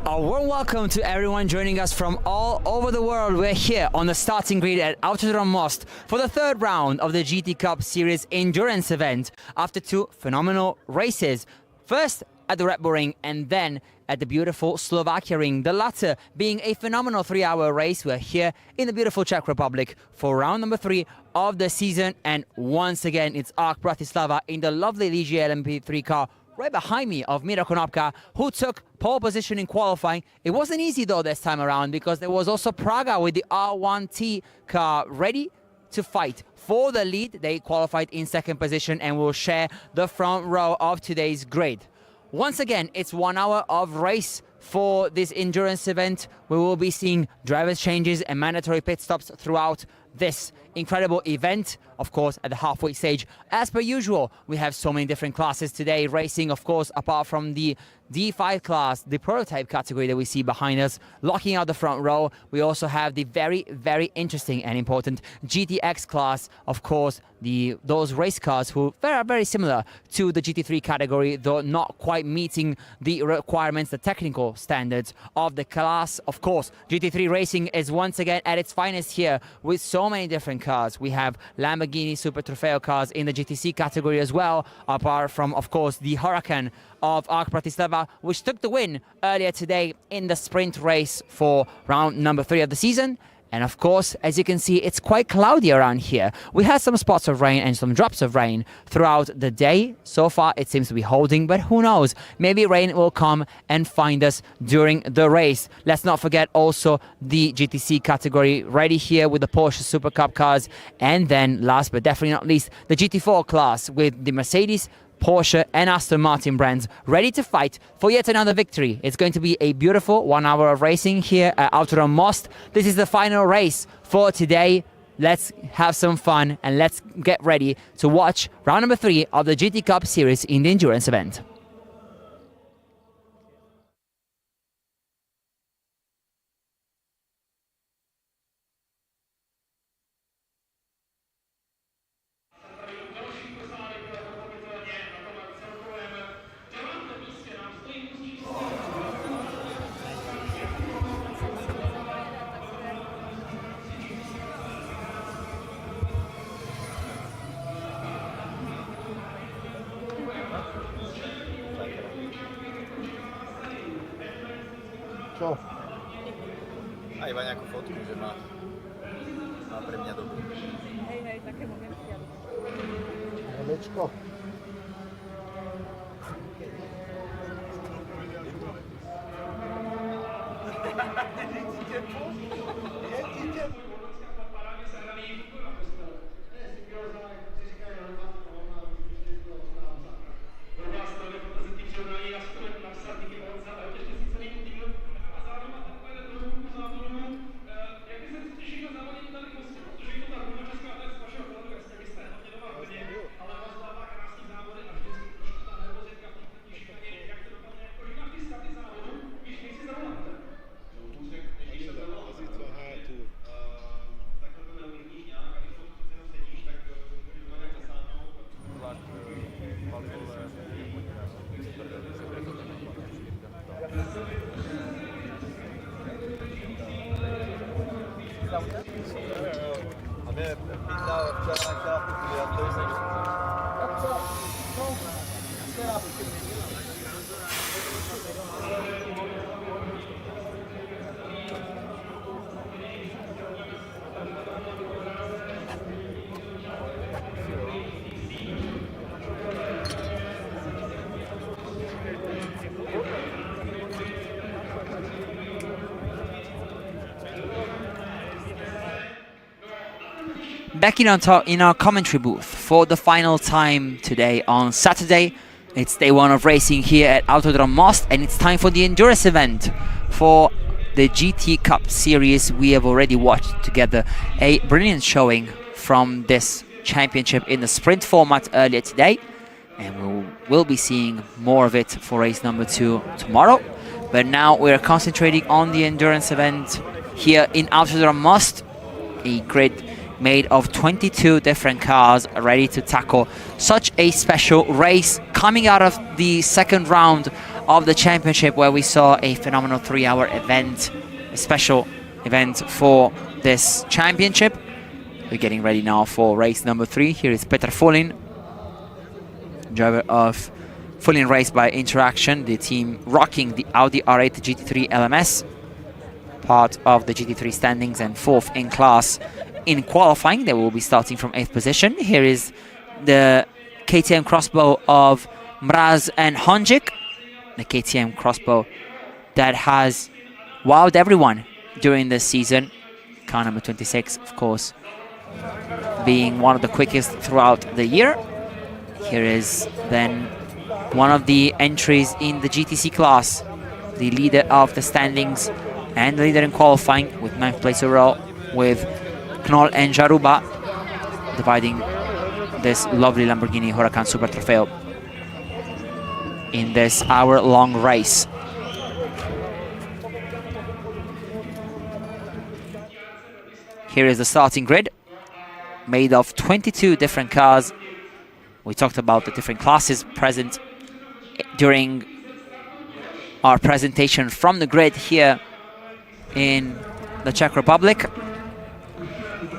A warm welcome to everyone joining us from all over the world. We're here on the starting grid at Autodrom Most for the third round of the GT Cup Series endurance event after two phenomenal races. First at the Red Bull Ring and then at the beautiful Slovakia Ring, the latter being a phenomenal 3-hour race. We're here in the beautiful Czech Republic for round number 3 of the season, and once again it's ARC Bratislava in the lovely Ligier LMP3 car right behind me of Miro Konopka, who took pole position in qualifying. It wasn't easy though this time around, because there was also Praga with the R1T car ready to fight for the lead. They qualified in second position and will share the front row of today's grid. Once again, it's 1 hour of race for this endurance event. We will be seeing drivers changes and mandatory pit stops throughout this incredible event. Of course, at the halfway stage, as per usual, we have so many different classes today racing. Of course, apart from the D5 class, the prototype category that we see behind us, locking out the front row, we also have the very, very interesting and important GTX class. Of course, those race cars who are very similar to the GT3 category, though not quite meeting the requirements, the technical standards of the class. Of course, GT3 racing is once again at its finest here with so many different cars. We have Lamborghini Super Trofeo cars in the GTC category as well, apart from, of course, the Huracan of ARC Bratislava, which took the win earlier today in the sprint race for round number 3 of the season. And of course, as you can see, it's quite cloudy around here. We had some spots of rain and some drops of rain throughout the day. So far, it seems to be holding, but who knows? Maybe rain will come and find us during the race. Let's not forget also the GTC category ready here with the Porsche Super Cup cars. And then last but definitely not least, the GT4 class with the Mercedes, Porsche and Aston Martin brands ready to fight for yet another victory. It's going to be a beautiful 1 hour of racing here at Autodrom Most. This is the final race for today. Let's have some fun and let's get ready to watch round number 3 of the GT Cup Series in the endurance event. Co? A iba nejakú fotku, že má pre mňa dobrú. Hej, také momenty. Rebečko. A mě pýtal včera na chlapu, já to jsem... Back in our commentary booth for the final time today on Saturday. It's day one of racing here at Autodrom Most, and it's time for the endurance event for the GT Cup series. We have already watched together a brilliant showing from this championship in the sprint format earlier today, and we'll be seeing more of it for race number 2 tomorrow. But now we're concentrating on the endurance event here in Autodrom Most, a grid made of 22 different cars ready to tackle such a special race coming out of the second round of the championship, where we saw a phenomenal 3-hour event, a special event for this championship. We're getting ready now for race number 3. Here is Petr Fulin, driver of Fulin Race by Interaction, the team rocking the Audi R8 GT3 LMS, part of the GT3 standings and 4th in class. In qualifying, they will be starting from 8th position. Here is the KTM crossbow of Mraz and Honjic, the KTM crossbow that has wowed everyone during this season. Car number 26, of course, being one of the quickest throughout the year. Here is then one of the entries in the GTC class, the leader of the standings and the leader in qualifying with 9th place overall, with Knoll and Jaruba dividing this lovely Lamborghini Huracan Super Trofeo in this hour-long race. Here is the starting grid, made of 22 different cars. We talked about the different classes present during our presentation from the grid here in the Czech Republic.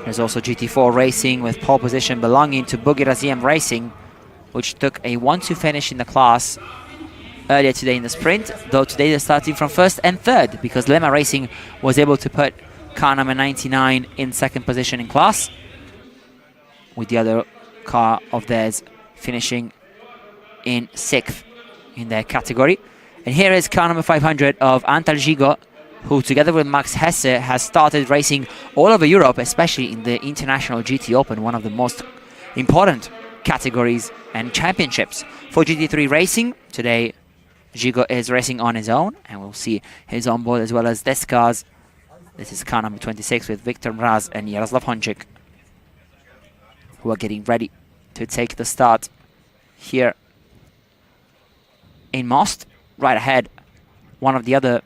There's also GT4 Racing with pole position belonging to Buggy Raziem Racing, which took a 1-2 finish in the class earlier today in the sprint, though today they're starting from 1st and 3rd because Lema Racing was able to put car number 99 in 2nd position in class, with the other car of theirs finishing in 6th in their category. And here is car number 500 of Antal Gigo, who together with Max Hesse has started racing all over Europe, especially in the International GT Open, one of the most important categories and championships for GT3 racing. Today, Gigo is racing on his own, and we'll see his onboard as well as this cars. This is car number 26 with Viktor Mraz and Jaroslav Honjic, who are getting ready to take the start here in Most. Right ahead, one of the other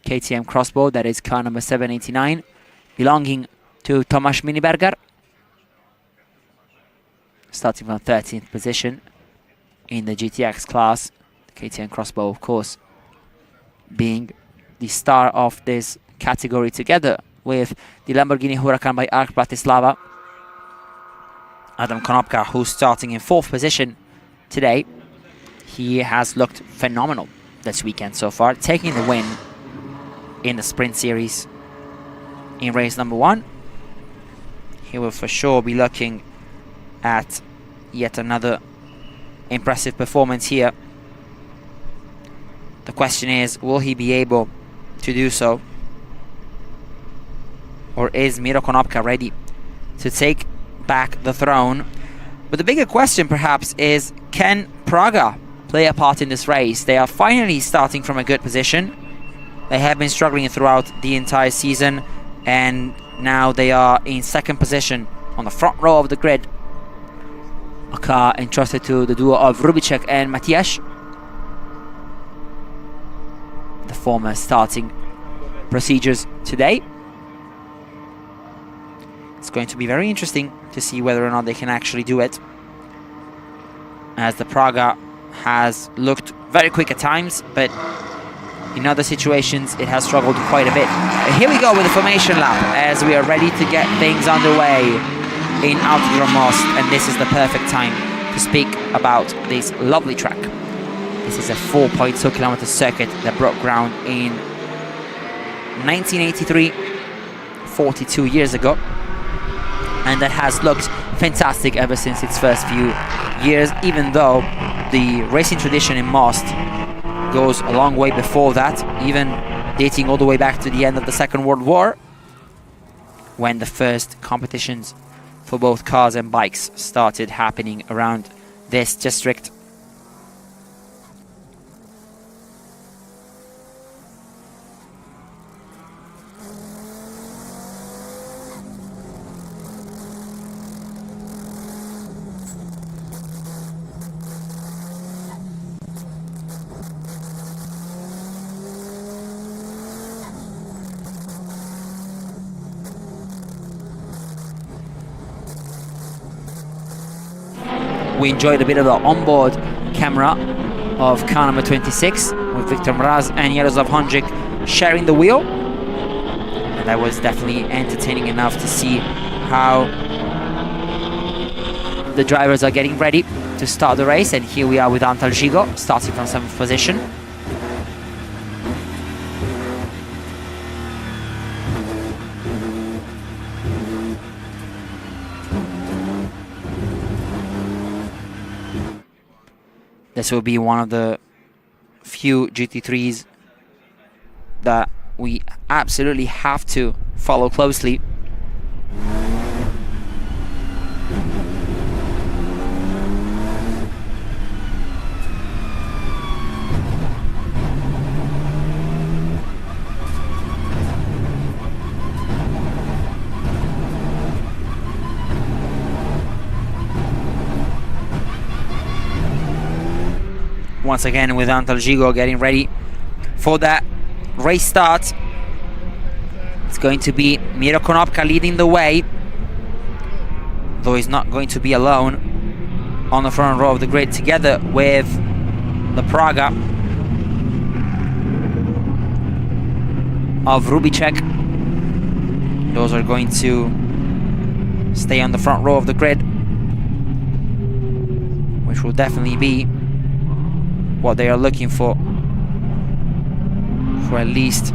KTM crossbow, that is car number 789, belonging to Tomasz Miniberger, starting from 13th position in the GTX class. The KTM crossbow, of course, being the star of this category together with the Lamborghini Huracan by Arc Bratislava. Adam Konopka, who's starting in 4th position today. He has looked phenomenal this weekend so far, taking the win in the sprint series. In race number 1, he will for sure be looking at yet another impressive performance here. The question is, will he be able to do so? Or is Miro Konopka ready to take back the throne? But the bigger question perhaps is, can Praga play a part in this race? They are finally starting from a good position. They have been struggling throughout the entire season, and now they are in second position on the front row of the grid. A car entrusted to the duo of Rubicek and Matias. The former starting procedures today. It's going to be very interesting to see whether or not they can actually do it, as the Praga has looked very quick at times, but in other situations it has struggled quite a bit. But here we go with the formation lap as we are ready to get things underway in Autodrom Most, and this is the perfect time to speak about this lovely track. This is a 4.2 kilometer circuit that broke ground in 1983, 42 years ago, and that has looked fantastic ever since its first few years, even though the racing tradition in Most goes a long way before that, even dating all the way back to the end of the Second World War, when the first competitions for both cars and bikes started happening around this district. We enjoyed a bit of the onboard camera of car number 26 with Viktor Mraz and Jaroslav Honzik sharing the wheel, and that was definitely entertaining enough to see how the drivers are getting ready to start the race. And here we are with Antal Žigo starting from 7th position. This will be one of the few GT3s that we absolutely have to follow closely. Once again with Antal Žigo getting ready for that race start. It's going to be Miro Konopka leading the way, though he's not going to be alone on the front row of the grid, together with the Praga of Rubicek. Those are going to stay on the front row of the grid, which will definitely be what they are looking for at least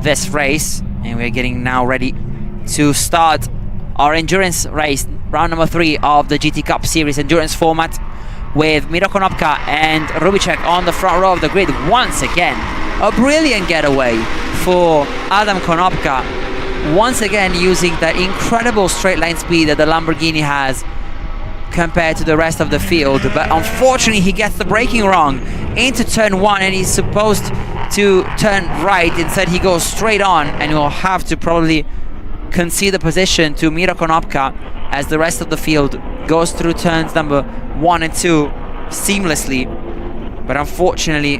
this race. And we're getting now ready to start our endurance race, round number 3 of the GT Cup Series endurance format, with Miro Konopka and Rubicek on the front row of the grid. Once again, a brilliant getaway for Adam Konopka, once again using that incredible straight line speed that the Lamborghini has compared to the rest of the field. But unfortunately he gets the braking wrong into turn 1, and he's supposed to turn right. Instead he goes straight on, and will have to probably concede the position to Miro Konopka as the rest of the field goes through turns number 1 and 2 seamlessly. But unfortunately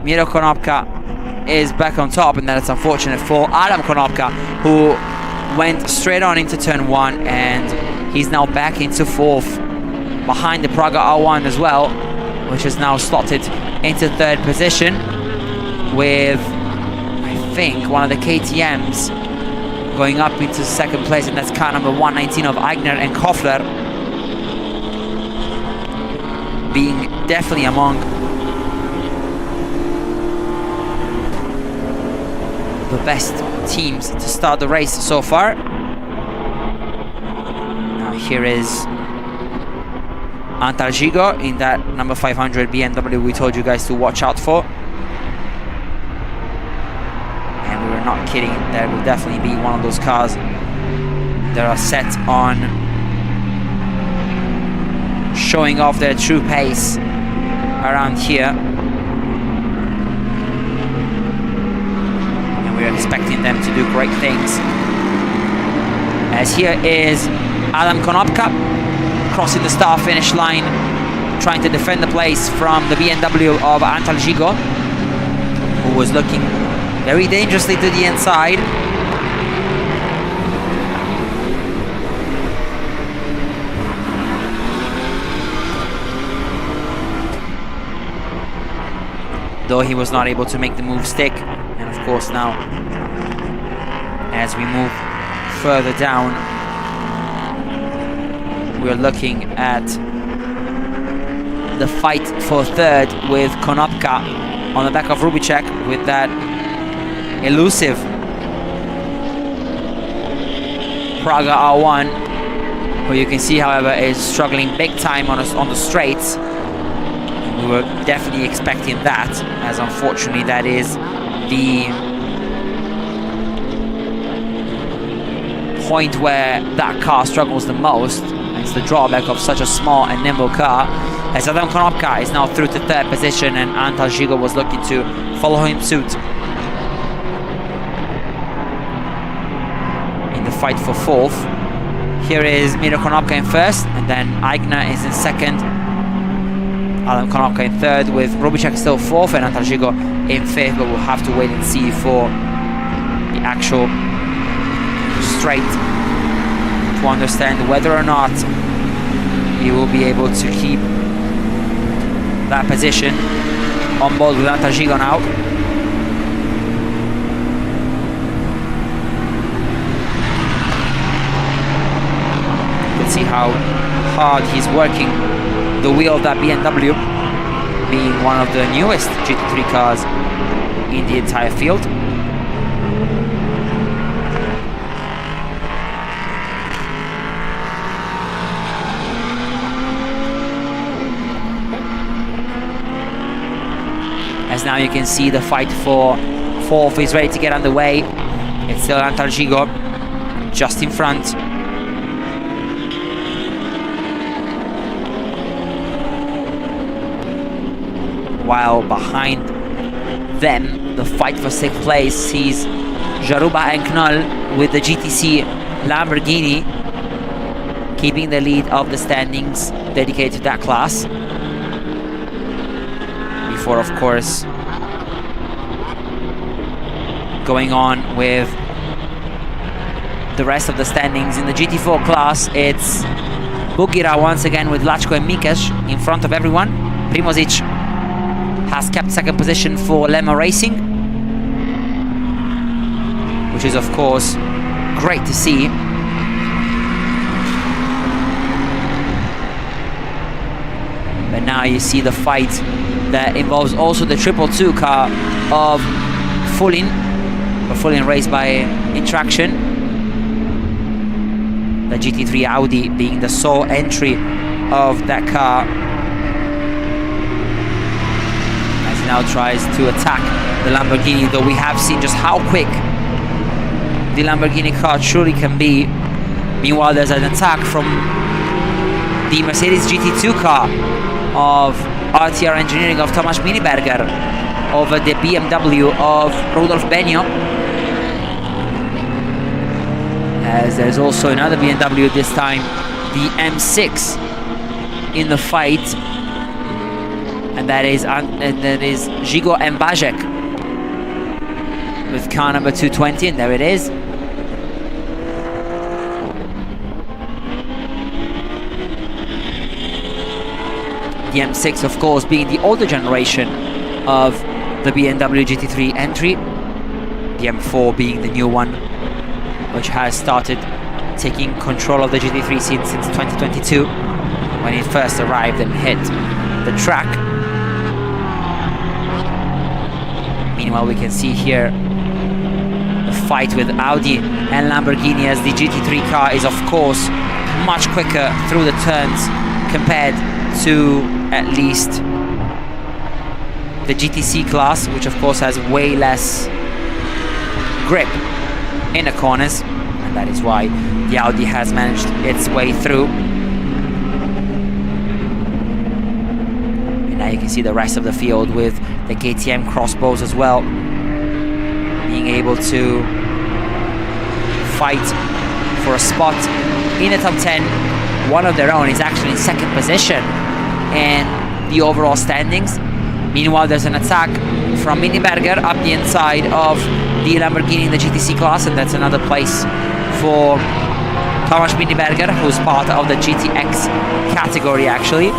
Miro Konopka is back on top, and that's unfortunate for Adam Konopka, who went straight on into turn 1, and he's now back into 4th behind the Praga R1 as well, which is now slotted into 3rd position, with I think one of the KTMs going up into 2nd place, and that's car number 119 of Eigner and Koffler being definitely among the best teams to start the race so far. Now here is Antalgigo in that number 500 BMW we told you guys to watch out for. And we were not kidding, there will definitely be one of those cars that are set on showing off their true pace around here. And we're expecting them to do great things. As here is Adam Konopka crossing the start finish line, trying to defend the place from the BMW of Antalgigo, who was looking very dangerously to the inside. Though he was not able to make the move stick. And of course now, as we move further down, we're looking at the fight for third with Konopka on the back of Rubicek with that elusive Praga R1, who you can see, however, is struggling big time on the straights. We were definitely expecting that, as unfortunately that is the point where that car struggles the most. It's the drawback of such a small and nimble car. As Adam Konopka is now through to third position, and Antalgigo was looking to follow him suit in the fight for fourth. Here is Miro Konopka in first, and then Aigner is in second. Adam Konopka in third, with Rubicek still fourth and Antalgigo in fifth, but we'll have to wait and see for the actual straight to understand whether or not he will be able to keep that position on board with Antalgigo now. You can see how hard he's working the wheel of that BMW, being one of the newest GT3 cars in the entire field. As now you can see the fight for fourth is ready to get underway. It's still Antalgigo just in front. While behind them, the fight for sixth place sees Jaruba and Knoll with the GTC Lamborghini keeping the lead of the standings dedicated to that class. Before, of course, going on with the rest of the standings in the GT4 class, it's Bugira once again with Lachko and Mikes in front of everyone. Primozic has kept second position for Lemma Racing, which is of course great to see. But now you see the fight that involves also the 222 car of Fullin, but Fullin raced by Intraction. The GT3 Audi being the sole entry of that car, as he now tries to attack the Lamborghini, though we have seen just how quick the Lamborghini car truly can be. Meanwhile, there's an attack from the Mercedes GT2 car of RTR Engineering of Tomasz Miniberger over the BMW of Rudolf Benio. As there's also another BMW, this time the M6 in the fight, and that is Žigo Mbajek with car number 220, and there it is. The M6, of course, being the older generation of the BMW GT3 entry, the M4 being the new one, which has started taking control of the GT3 scene since 2022, when it first arrived and hit the track. Meanwhile, we can see here fight with Audi and Lamborghini, as the GT3 car is of course much quicker through the turns compared to at least the GTC class, which of course has way less grip in the corners, and that is why the Audi has managed its way through. And now you can see the rest of the field with the KTM crossbows as well, being able to fight for a spot in the top 10. One of their own is actually in second position in the overall standings. Meanwhile, there's an attack from Miniberger up the inside of the Lamborghini in the GTC class, and that's another place for Tomasz Miniberger, who's part of the GTX category actually.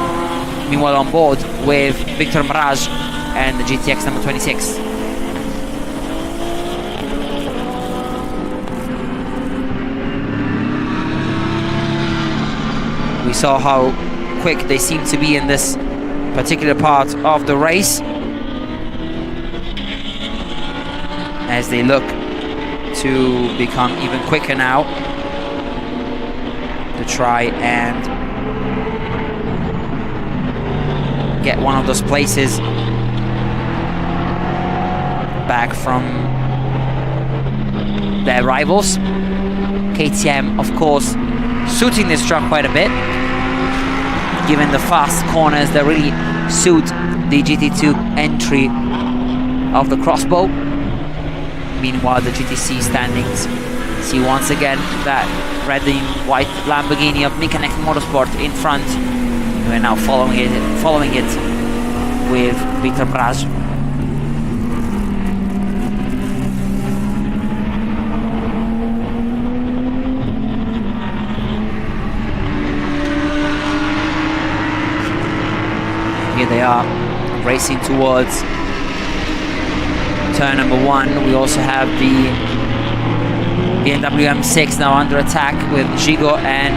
Meanwhile, on board with Victor Mraz and the GTX number 26. We saw how quick they seem to be in this particular part of the race, as they look to become even quicker now to try and get one of those places back from their rivals. KTM, of course, suiting this truck quite a bit, given the fast corners that really suit the GT2 entry of the crossbow. Meanwhile, the GTC standings see once again that red and white Lamborghini of Mikanek Motorsport in front. We're now following it with Victor Mraz. Here they are racing towards turn number 1. We also have the BMW M6 now under attack with Gigo and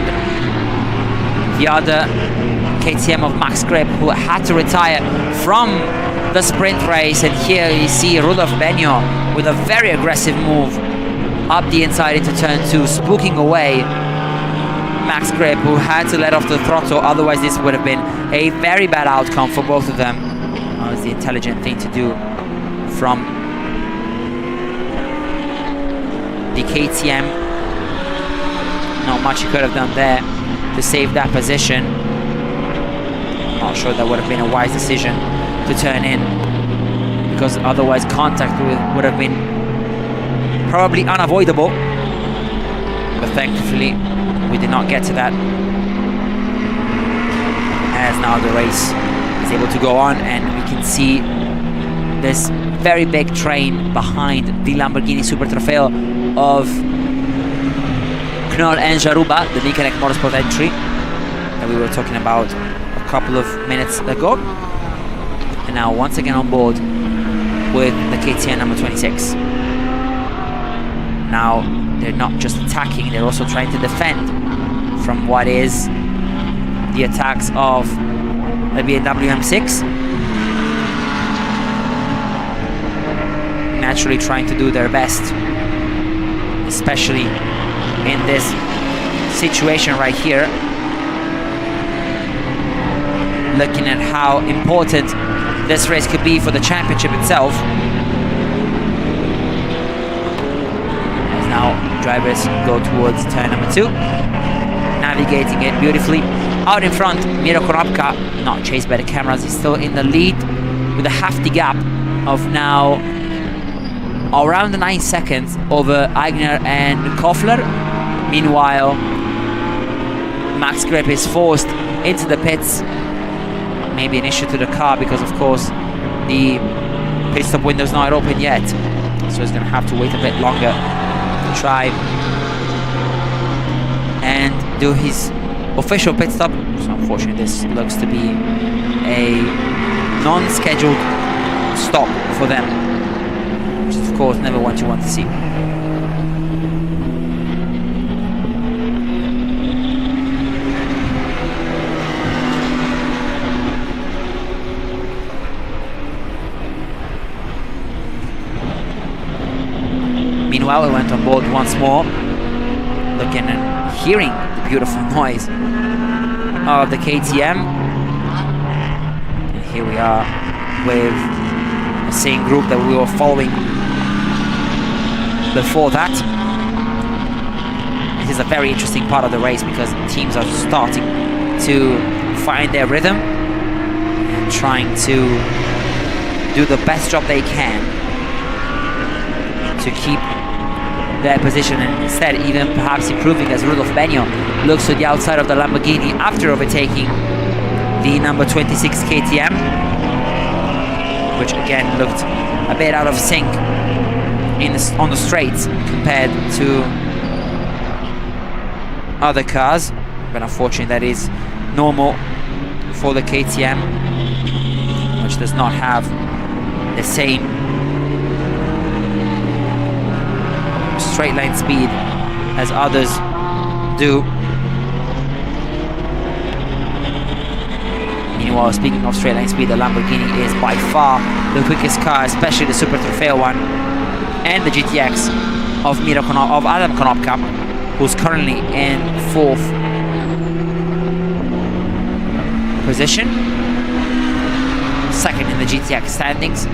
the other KTM of Max Grip, who had to retire from the sprint race. And here you see Rudolf Benio with a very aggressive move up the inside into turn 2, spooking away Max Grip, who had to let off the throttle, otherwise this would have been a very bad outcome for both of them. That was the intelligent thing to do from the KTM. Not much he could have done there to save that position. Not sure that would have been a wise decision to turn in, because otherwise contact would have been probably unavoidable. But thankfully we did not get to that, as now the race is able to go on, and we can see this very big train behind the Lamborghini Super Trofeo of Knoll and Jaruba, the Mikanek Motorsport entry that we were talking about a couple of minutes ago. And now once again on board with the KTM number 26. Now they're not just attacking, they're also trying to defend from what is the attacks of the BMW M6. Naturally trying to do their best, especially in this situation right here, looking at how important this race could be for the championship itself. As now drivers go towards turn number 2, navigating it beautifully. Out in front, Miro Konopka, not chased by the cameras, he's still in the lead with a hefty gap of now around 9 seconds over Aigner and Koffler. Meanwhile, Max Grip is forced into the pits. Maybe an issue to the car, because of course the pit stop window is not open yet, so he's going to have to wait a bit longer to try and do his official pit stop. So unfortunately this looks to be a non-scheduled stop for them, which is of course never what you want to see. Meanwhile, we went on board once more, looking and hearing the beautiful noise of the KTM. And here we are with the same group that we were following before that. This is a very interesting part of the race because teams are starting to find their rhythm and trying to do the best job they can to keep their position, and instead even perhaps improving, as Rudolf Benio looks to the outside of the Lamborghini after overtaking the number 26 KTM, which again looked a bit out of sync on the straights compared to other cars, but unfortunately that is normal for the KTM, which does not have the same straight line speed as others do. Meanwhile, speaking of straight line speed, the Lamborghini is by far the quickest car, especially the Super Trofeo one and the GTX of Adam Konopka, who's currently in 4th position, 2nd in the GTX standings.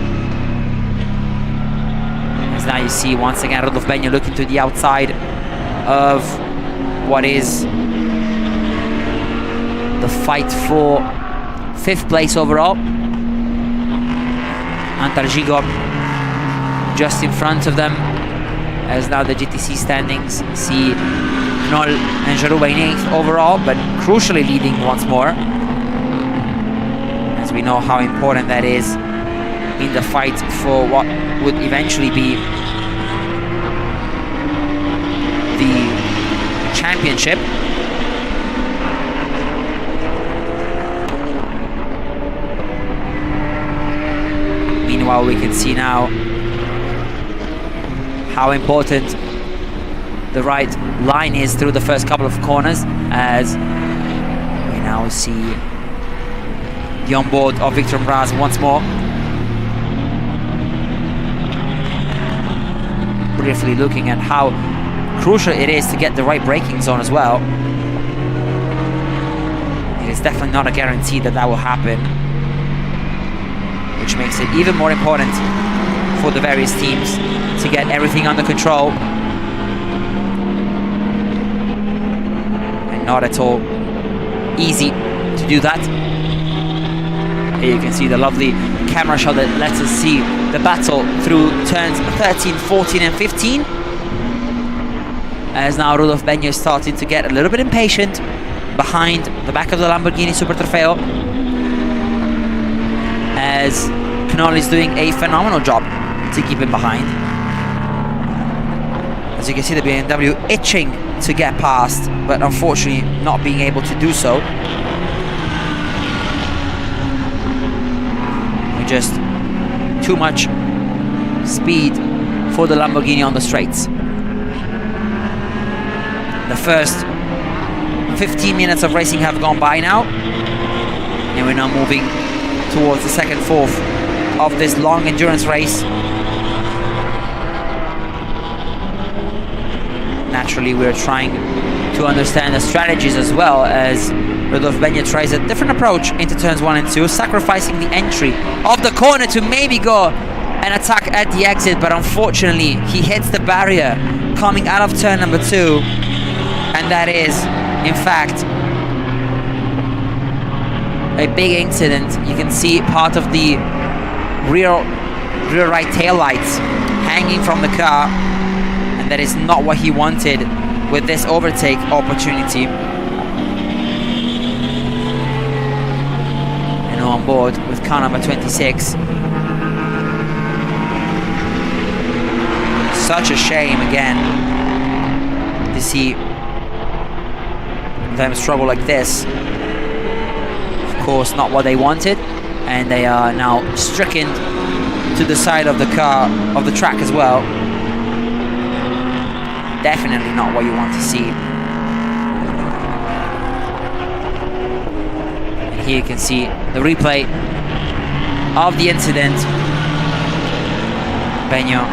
As now you see once again Rudolf Benio looking to the outside of what is the fight for 5th place overall. Antargigo just in front of them, as now the GTC standings see Knoll and Jaruba in 8th overall, but crucially leading once more, as we know how important that is in the fight for what would eventually be the championship. Meanwhile, we can see now how important the right line is through the first couple of corners, as we now see the onboard of Victor Mraz once more. Briefly looking at how crucial it is to get the right braking zone as well. It is definitely not a guarantee that that will happen, which makes it even more important for the various teams to get everything under control, and not at all easy to do that. Here you can see the lovely camera shot that lets us see the battle through turns 13, 14 and 15, as now Rudolf Benio is starting to get a little bit impatient behind the back of the Lamborghini Super Trofeo, as Knoll is doing a phenomenal job to keep him behind. As you can see, the BMW itching to get past, but unfortunately not being able to do so. Just too much speed for the Lamborghini on the straights. The first 15 minutes of racing have gone by now, and we're now moving towards the 2nd, 4th of this long endurance race. Naturally, we're trying to understand the strategies as well, as Rudolf Benio tries a different approach into turns 1 and 2, sacrificing the entry of the corner to maybe go and attack at the exit, but unfortunately he hits the barrier coming out of turn number 2, and that is in fact a big incident. You can see part of the rear right tail lights hanging from the car, and that is not what he wanted with this overtake opportunity. And on board with car number 26. Such a shame again to see them struggle like this. Of course, not what they wanted, and they are now stricken to the side of the car, of the track as well. Definitely not what you want to see. And here you can see the replay of the incident. Benio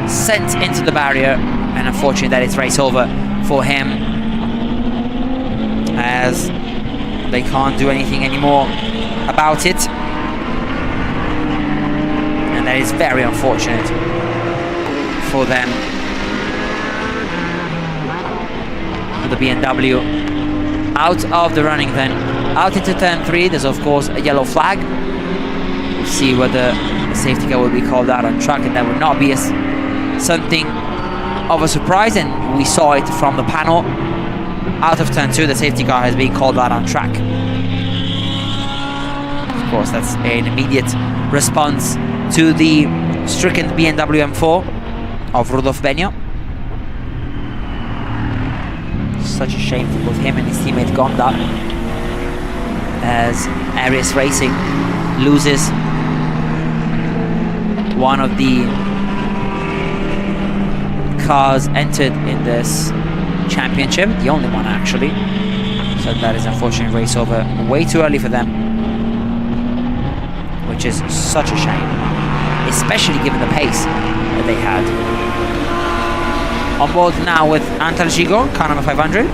sent into the barrier, and unfortunately that is race over for him, as they can't do anything anymore about it, and that is very unfortunate for them. The BMW out of the running then, out into turn 3. There's of course a yellow flag. We'll see whether the safety car will be called out on track, and that would not be something of a surprise, and we saw it from the panel. Out of turn 2, the safety car has been called out on track. Of course, that's an immediate response to the stricken BMW M4 of Rudolf Benio. Such a shame for both him and his teammate Gonda, as Aries Racing loses one of the cars entered in this championship, the only one actually. So that is unfortunately race over way too early for them, which is such a shame, especially given the pace that they had. On board now with Antal Gigo, car number 500.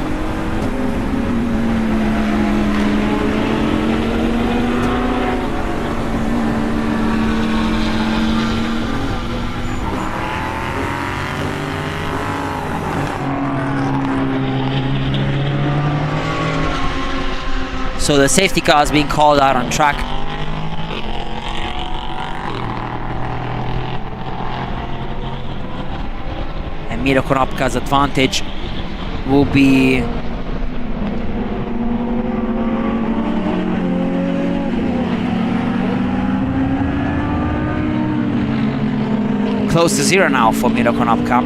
So the safety car is being called out on track. And Miro Konopka's advantage will be close to 0 now for Miro Konopka.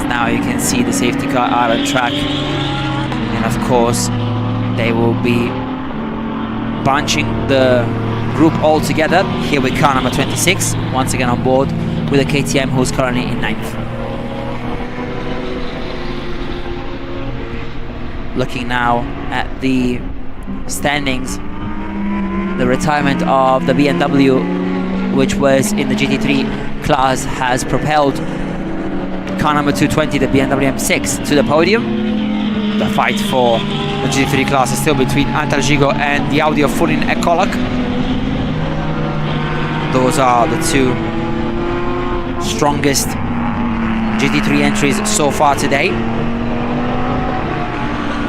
Now you can see the safety car out on track, and of course they will be bunching the group all together. Here we car number 26, once again on board with a KTM who's currently in 9th. Looking now at the standings, the retirement of the BMW, which was in the GT3 class, has propelled car number 220, the BMW M6, to the podium. The fight for the GT3 class is still between Antal Gigo and the Audi of Fulin Ekolak. Those are the two strongest GT3 entries so far today.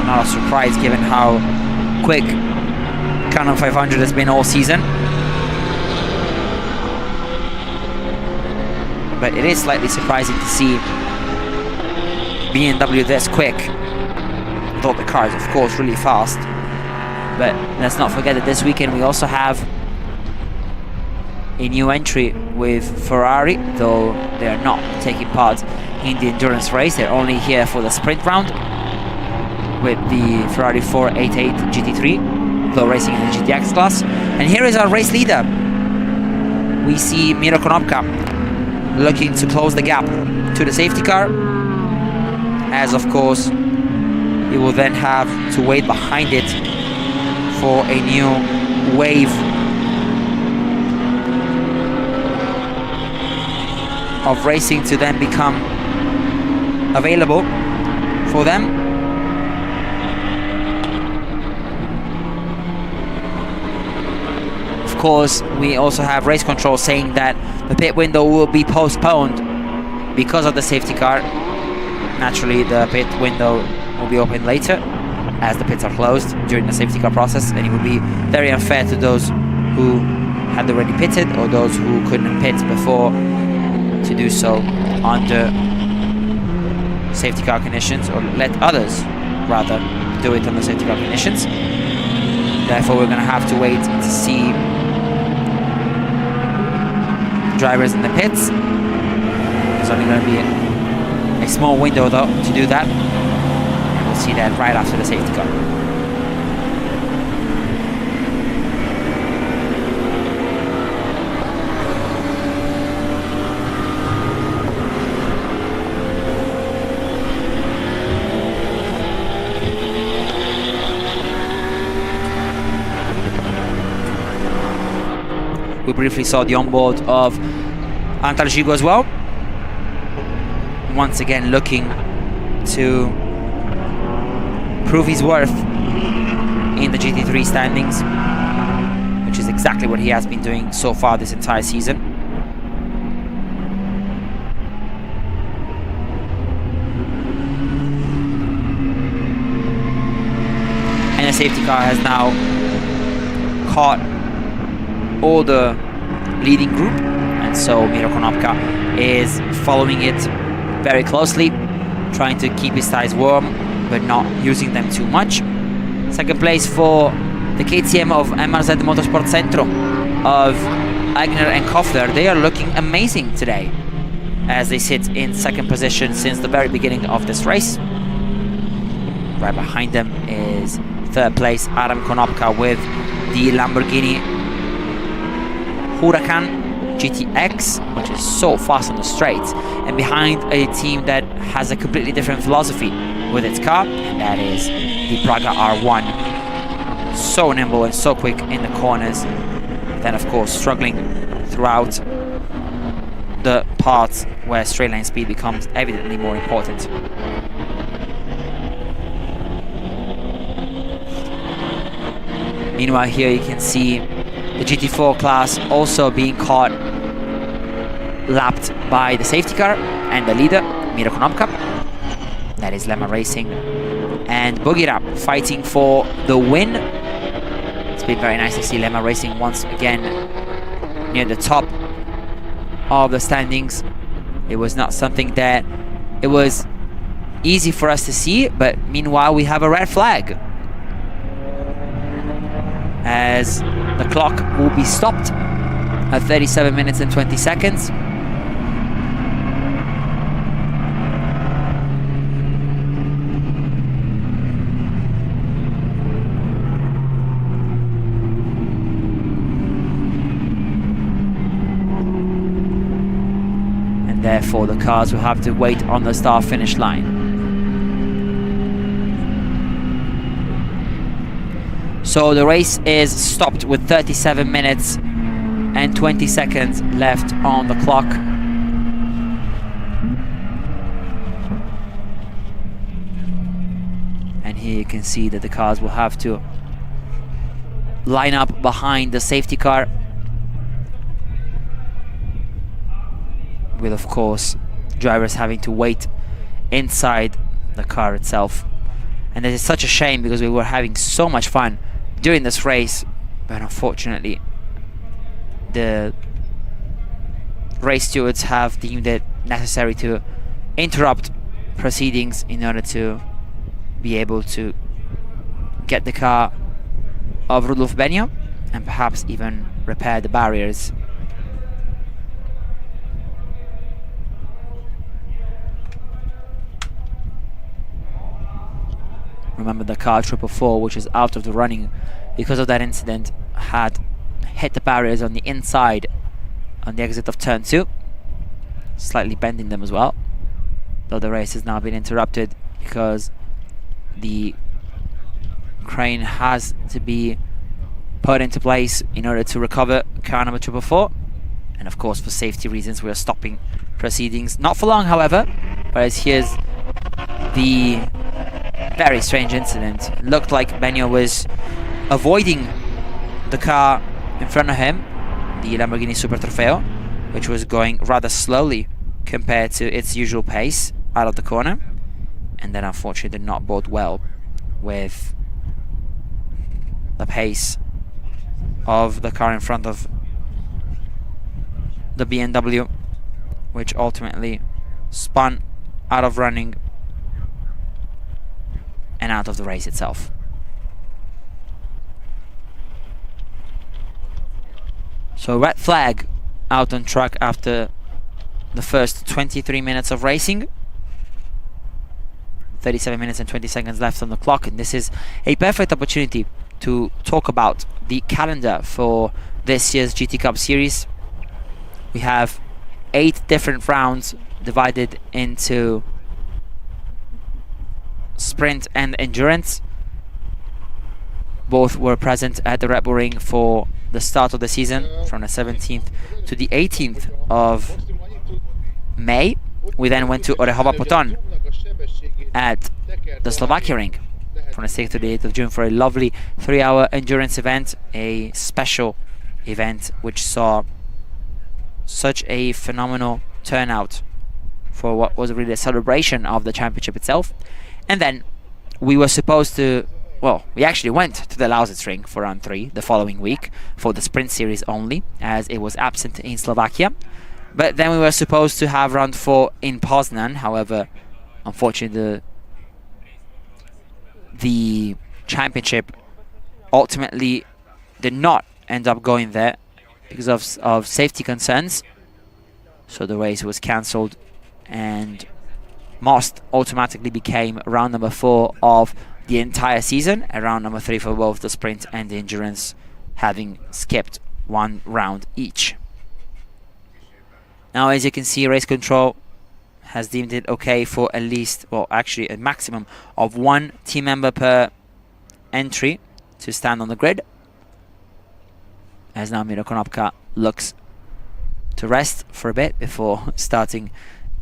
Not a surprise given how quick car number 500 has been all season. But it is slightly surprising to see BMW this quick, though the car is of course really fast. But let's not forget that this weekend we also have a new entry with Ferrari, though they are not taking part in the endurance race. They're only here for the sprint round with the Ferrari 488 GT3, though racing in the GTX class. And here is our race leader. We see Miro Konopka looking to close the gap to the safety car, as of course he will then have to wait behind it for a new wave of racing to then become available for them. Of course, we also have race control saying that the pit window will be postponed because of the safety car. Naturally, the pit window will be open later as the pits are closed during the safety car process, and it would be very unfair to those who had already pitted or those who couldn't pit before to do so under safety car conditions, or let others rather do it under safety car conditions. Therefore, we're going to have to wait to see drivers in the pits. There's only going to be a small window though to do that, and we'll see that right after the safety car. briefly saw the onboard of Antalgigo as well. Once again looking to prove his worth in the GT3 standings, which is exactly what he has been doing so far this entire season. And the safety car has now caught all the leading group, and so Miro Konopka is following it very closely, trying to keep his tires warm but not using them too much. Second place for the KTM of MRZ Motorsport Centro of Agner and Kofler. They are looking amazing today as they sit in second position since the very beginning of this race. Right behind them is third place Adam Konopka with the Lamborghini Huracan GTX, which is so fast on the straights, and behind a team that has a completely different philosophy with its car, and that is the Praga R1. So nimble and so quick in the corners, then of course struggling throughout the parts where straight line speed becomes evidently more important. Meanwhile, here you can see the GT4 class also being caught, lapped by the safety car and the leader, Miro Konopka. That is Lemma Racing and Bugira fighting for the win. It's been very nice to see Lemma Racing once again near the top of the standings. It was not something that it was easy for us to see, but meanwhile we have a red flag as the clock will be stopped at 37 minutes and 20 seconds. And therefore the cars will have to wait on the start-finish line. So the race is stopped with 37 minutes and 20 seconds left on the clock. And here you can see that the cars will have to line up behind the safety car, with of course drivers having to wait inside the car itself. And this is such a shame because we were having so much fun during this race, but unfortunately the race stewards have deemed it necessary to interrupt proceedings in order to be able to get the car of Rudolf Benio and perhaps even repair the barriers. Remember, the car 444, which is out of the running because of that incident, had hit the barriers on the inside on the exit of turn 2, slightly bending them as well, though the race has now been interrupted because the crane has to be put into place in order to recover car number 444. And of course, for safety reasons, we are stopping proceedings, not for long however, whereas here's the very strange incident. It looked like Benio was avoiding the car in front of him, the Lamborghini Super Trofeo, which was going rather slowly compared to its usual pace out of the corner, and that unfortunately did not bode well with the pace of the car in front of the BMW, which ultimately spun out of running and out of the race itself. So red flag out on track after the first 23 minutes of racing. 37 minutes and 20 seconds left on the clock, and this is a perfect opportunity to talk about the calendar for this year's GT Cup Series. We have 8 different rounds divided into sprint and endurance. Both were present at the Red Bull Ring for the start of the season, from the 17th to the 18th of May. We then went to Orehova Poton at the Slovakia Ring from the 6th to the 8th of June for a lovely 3-hour endurance event, a special event which saw such a phenomenal turnout for what was really a celebration of the championship itself. And then we were supposed to, well, we actually went to the Lausitz Ring for round 3 the following week for the sprint series only, as it was absent in Slovakia. But then we were supposed to have round 4 in Poznan. However, unfortunately, the championship ultimately did not end up going there because of safety concerns. So the race was cancelled, and Most automatically became round number 4 of the entire season, and round number 3 for both the sprint and the endurance, having skipped 1 round each. Now, as you can see, race control has deemed it okay for at least, well, actually a maximum of 1 team member per entry to stand on the grid, as now Miro Konopka looks to rest for a bit before starting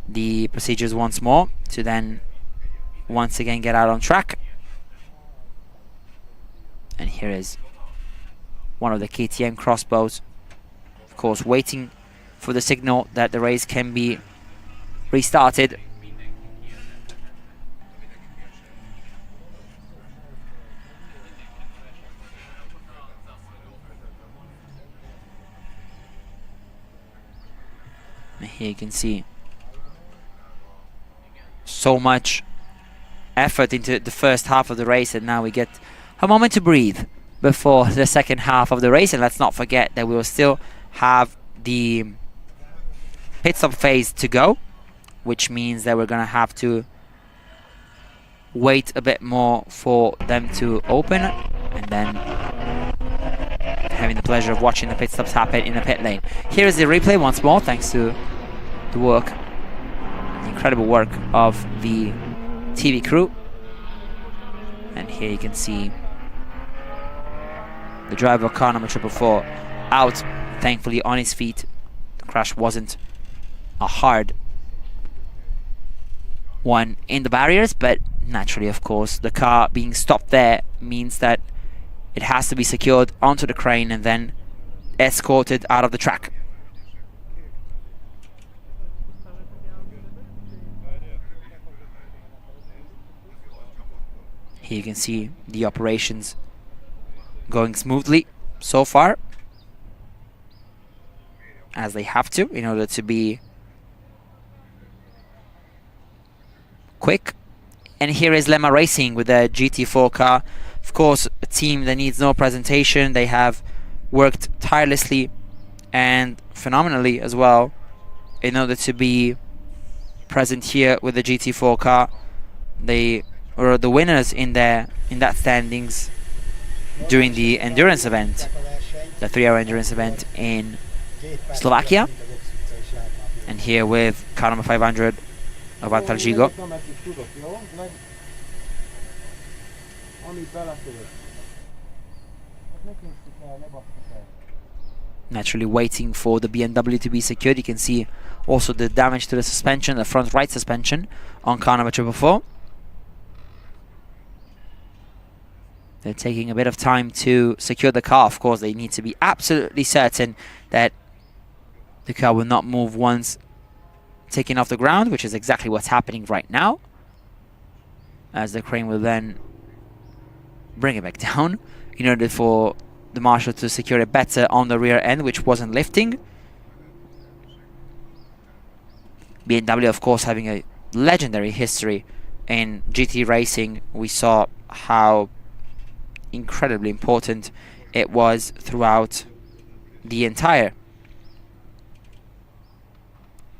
the procedures once more, to then once again get out on track. And here is one of the KTM crossbows, of course, waiting for the signal that the race can be restarted. And here you can see so much effort into the first half of the race, and now we get a moment to breathe before the second half of the race. And let's not forget that we will still have the pit stop phase to go, which means that we're gonna have to wait a bit more for them to open, and then having the pleasure of watching the pit stops happen in the pit lane. Here is the replay once more, thanks to the work, the incredible work of the TV crew. And here you can see the driver of car number 444 out, thankfully on his feet. The crash wasn't a hard one in the barriers, but naturally, of course, the car being stopped there means that it has to be secured onto the crane and then escorted out of the track. Here you can see the operations going smoothly so far, as they have to in order to be quick. And here is Lemma Racing with their GT4 car. Of course, a team that needs no presentation. They have worked tirelessly and phenomenally as well in order to be present here with the GT4 car. They were the winners in that standings during the endurance event, the 3-hour endurance event in Slovakia. And here with car number 500 of Antalgigo, naturally waiting for the BMW to be secured. You can see also the damage to the suspension, the front right suspension on car number 444. They're taking a bit of time to secure the car. Of course, they need to be absolutely certain that the car will not move once taken off the ground, which is exactly what's happening right now, as the crane will then bring it back down in order for the marshal to secure it better on the rear end, which wasn't lifting. BMW, of course, having a legendary history in GT racing. We saw how incredibly important it was throughout the entire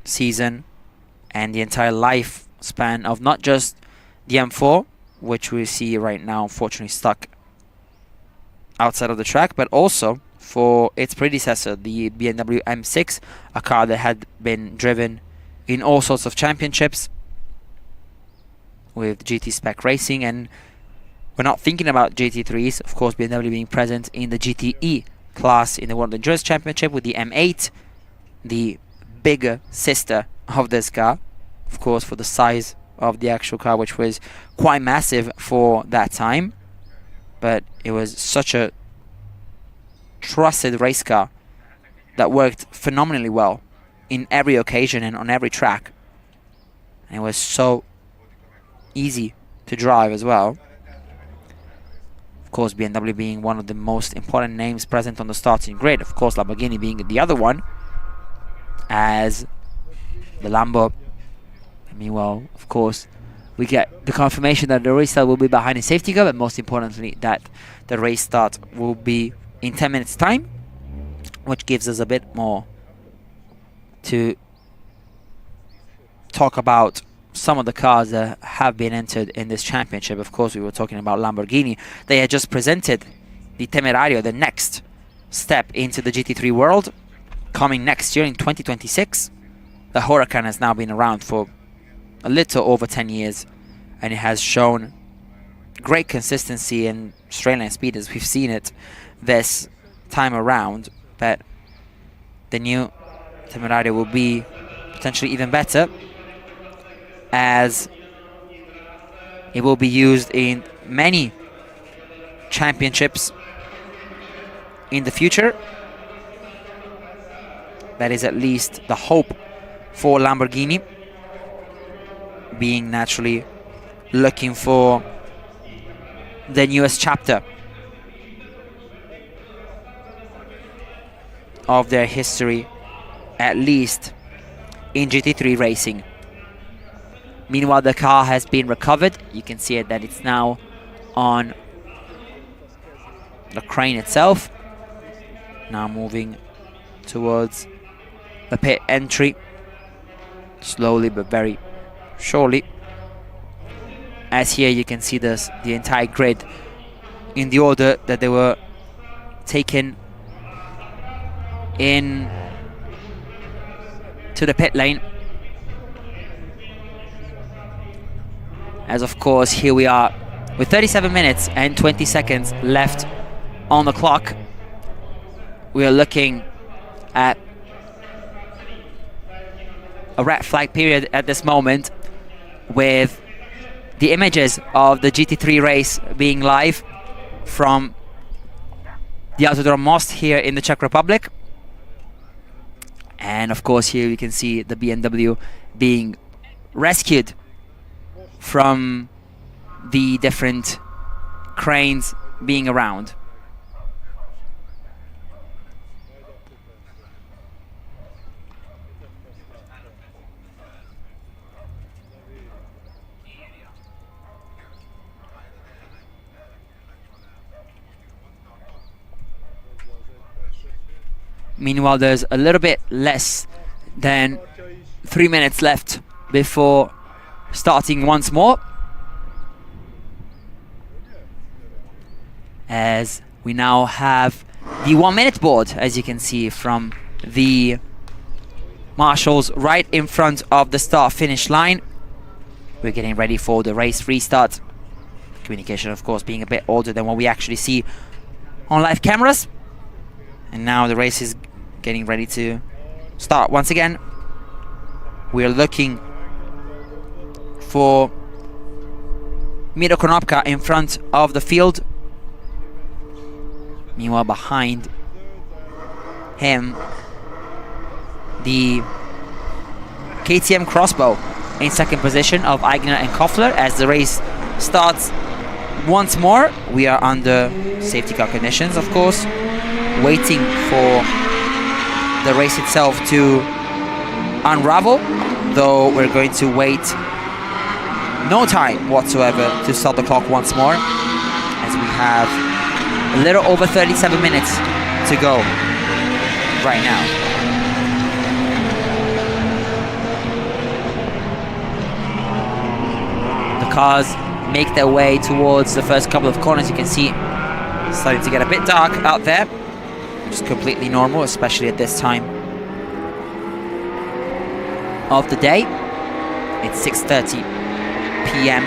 season and the entire lifespan of not just the M4, which we see right now unfortunately stuck outside of the track, but also for its predecessor, the BMW M6, a car that had been driven in all sorts of championships with GT spec racing, and we're not thinking about GT3s. Of course, BMW being present in the GTE class in the World Endurance Championship with the M8, the bigger sister of this car, of course, for the size of the actual car, which was quite massive for that time. But it was such a trusted race car that worked phenomenally well in every occasion and on every track. And it was so easy to drive as well. Of course, BMW being one of the most important names present on the starting grid. Of course, Lamborghini being the other one, as the Lambo. Meanwhile, of course, we get the confirmation that the race start will be behind a safety car, but most importantly, that the race start will be in 10 minutes time, which gives us a bit more to talk about some of the cars that have been entered in this championship. Of course, we were talking about Lamborghini. They had just presented the Temerario, the next step into the GT3 world, coming next year in 2026. The Huracan has now been around for a little over 10 years, and it has shown great consistency and straight line speed as we've seen it this time around. But the new Temerario will be potentially even better, as it will be used in many championships in the future. That is at least the hope for Lamborghini, being naturally looking for the newest chapter of their history, at least in GT3 racing. Meanwhile, the car has been recovered. You can see it that it's now on the crane itself. Now moving towards the pit entry, slowly but very surely. As here you can see the entire grid in the order that they were taken in to the pit lane. As of course, here we are with 37 minutes and 20 seconds left on the clock. We are looking at a red flag period at this moment, with the images of the GT3 race being live from the Autodrom Most here in the Czech Republic. And of course, here you can see the BMW being rescued from the different cranes being around. Meanwhile, there's a little bit less than 3 minutes left before starting once more, as we now have the 1 minute board, as you can see from the marshals right in front of the start finish line. We're getting ready for the race restart. Communication, of course, being a bit older than what we actually see on live cameras. And now the race is getting ready to start once again. We're looking for Miro Konopka in front of the field. Meanwhile, behind him, the KTM Crossbow in second position of Eigner and Koffler. As the race starts once more, we are under safety car conditions, of course, waiting for the race itself to unravel, though we're going to wait no time whatsoever to start the clock once more, as we have a little over 37 minutes to go right now. The cars make their way towards the first couple of corners. You can see it's starting to get a bit dark out there, which is completely normal, especially at this time of the day. It's 6:30 p.m.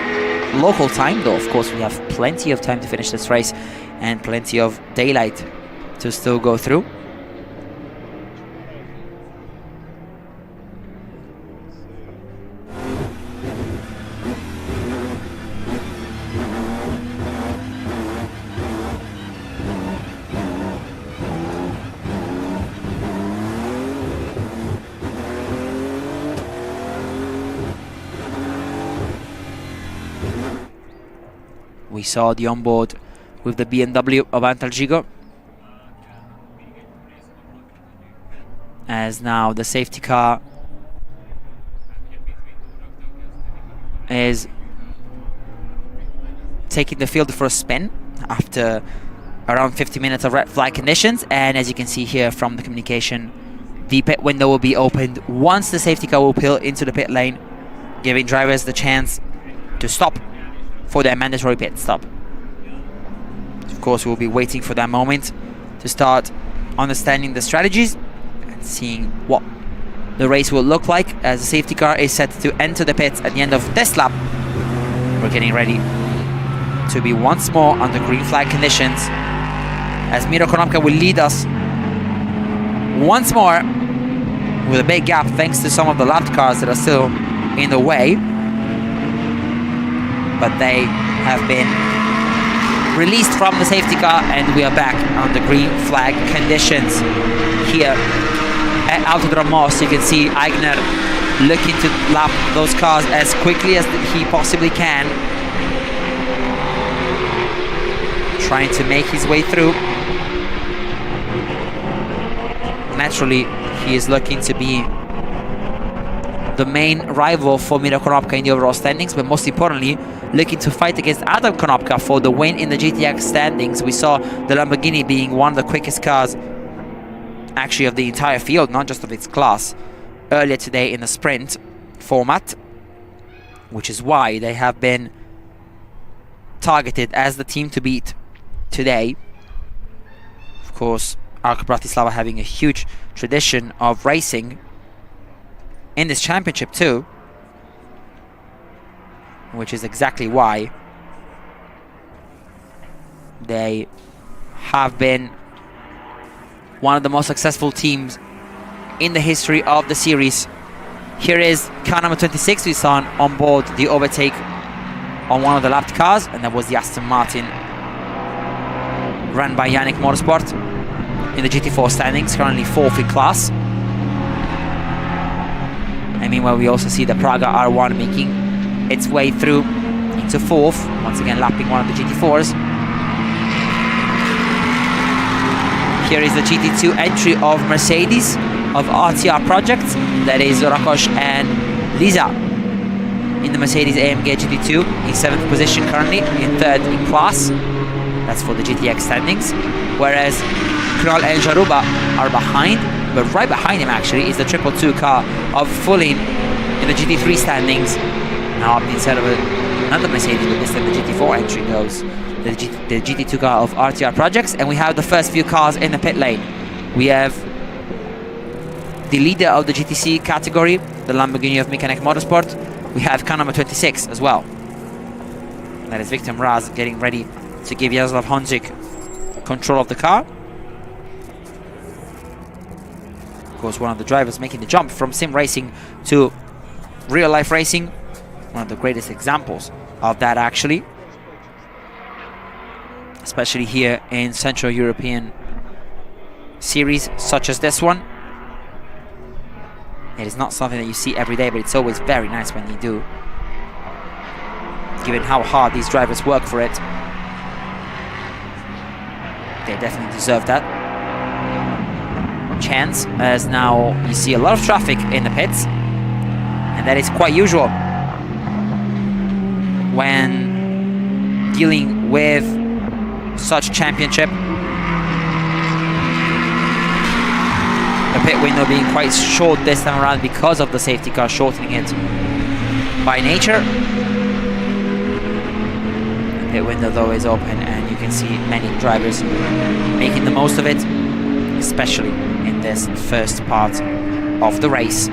local time, though of course we have plenty of time to finish this race and plenty of daylight to still go through. We saw the onboard with the BMW of Antalgigo, as now the safety car is taking the field for a spin after around 50 minutes of red flag conditions. And as you can see here from the communication, the pit window will be opened once the safety car will pull into the pit lane, giving drivers the chance to stop for their mandatory pit stop. Of course, we'll be waiting for that moment to start understanding the strategies and seeing what the race will look like as the safety car is set to enter the pits at the end of this lap. We're getting ready to be once more under green flag conditions as Miro Konopka will lead us once more with a big gap thanks to some of the lapped cars that are still in the way. But they have been released from the safety car and we are back on the green flag conditions here at Autodrom Most. You can see Aigner looking to lap those cars as quickly as he possibly can, trying to make his way through. Naturally, he is looking to be the main rival for Miro Konopka in the overall standings, but most importantly, looking to fight against Adam Konopka for the win in the GTX standings. We saw the Lamborghini being one of the quickest cars, actually, of the entire field, not just of its class, earlier today in the sprint format, which is why they have been targeted as the team to beat today. Of course, Arco Bratislava having a huge tradition of racing in this championship too, which is exactly why they have been one of the most successful teams in the history of the series. Here is car number 26. We saw on board the overtake on one of the lapped cars, and that was the Aston Martin run by Yannick Motorsport in the GT4 standings, currently 4th in class. And meanwhile, we also see the Praga R1 making its way through into 4th, once again lapping one of the GT4s. Here is the GT2 entry of Mercedes of RTR Projects, that is Rakosh and Lisa in the Mercedes AMG GT2 in 7th position currently, in 3rd in class. That's for the GTX standings, whereas Knoll and Jaruba are behind, but right behind him actually is the 222 car of Fullin in the GT3 standings. Now up instead of another Mercedes, but this time the GT4 entry goes the GT2 car of RTR Projects. And we have the first few cars in the pit lane. We have the leader of the GTC category, the Lamborghini of Mechanic Motorsport. We have car number 26 as well. That is Victor Mraz getting ready to give Jaroslav Honzik control of the car. Of course, one of the drivers making the jump from sim racing to real life racing. One of the greatest examples of that, actually. Especially here in Central European series such as this one. It is not something that you see every day, but it's always very nice when you do, given how hard these drivers work for it. They definitely deserve that chance, as now you see a lot of traffic in the pits, and that is quite usual when dealing with such championship. The pit window being quite short this time around because of the safety car shortening it by nature. The pit window though is open, and you can see many drivers making the most of it, especially in this first part of the race.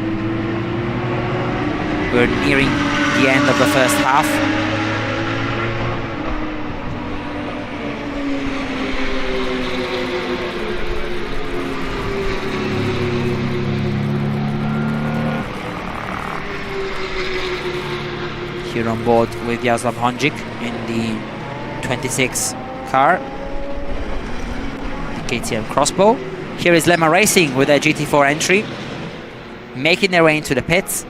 We're nearing the end of the first half. on board with Jaroslav Honjic in the 26 car, the KTM Crossbow. Here is Lemma Racing with their GT4 entry, making their way into the pits,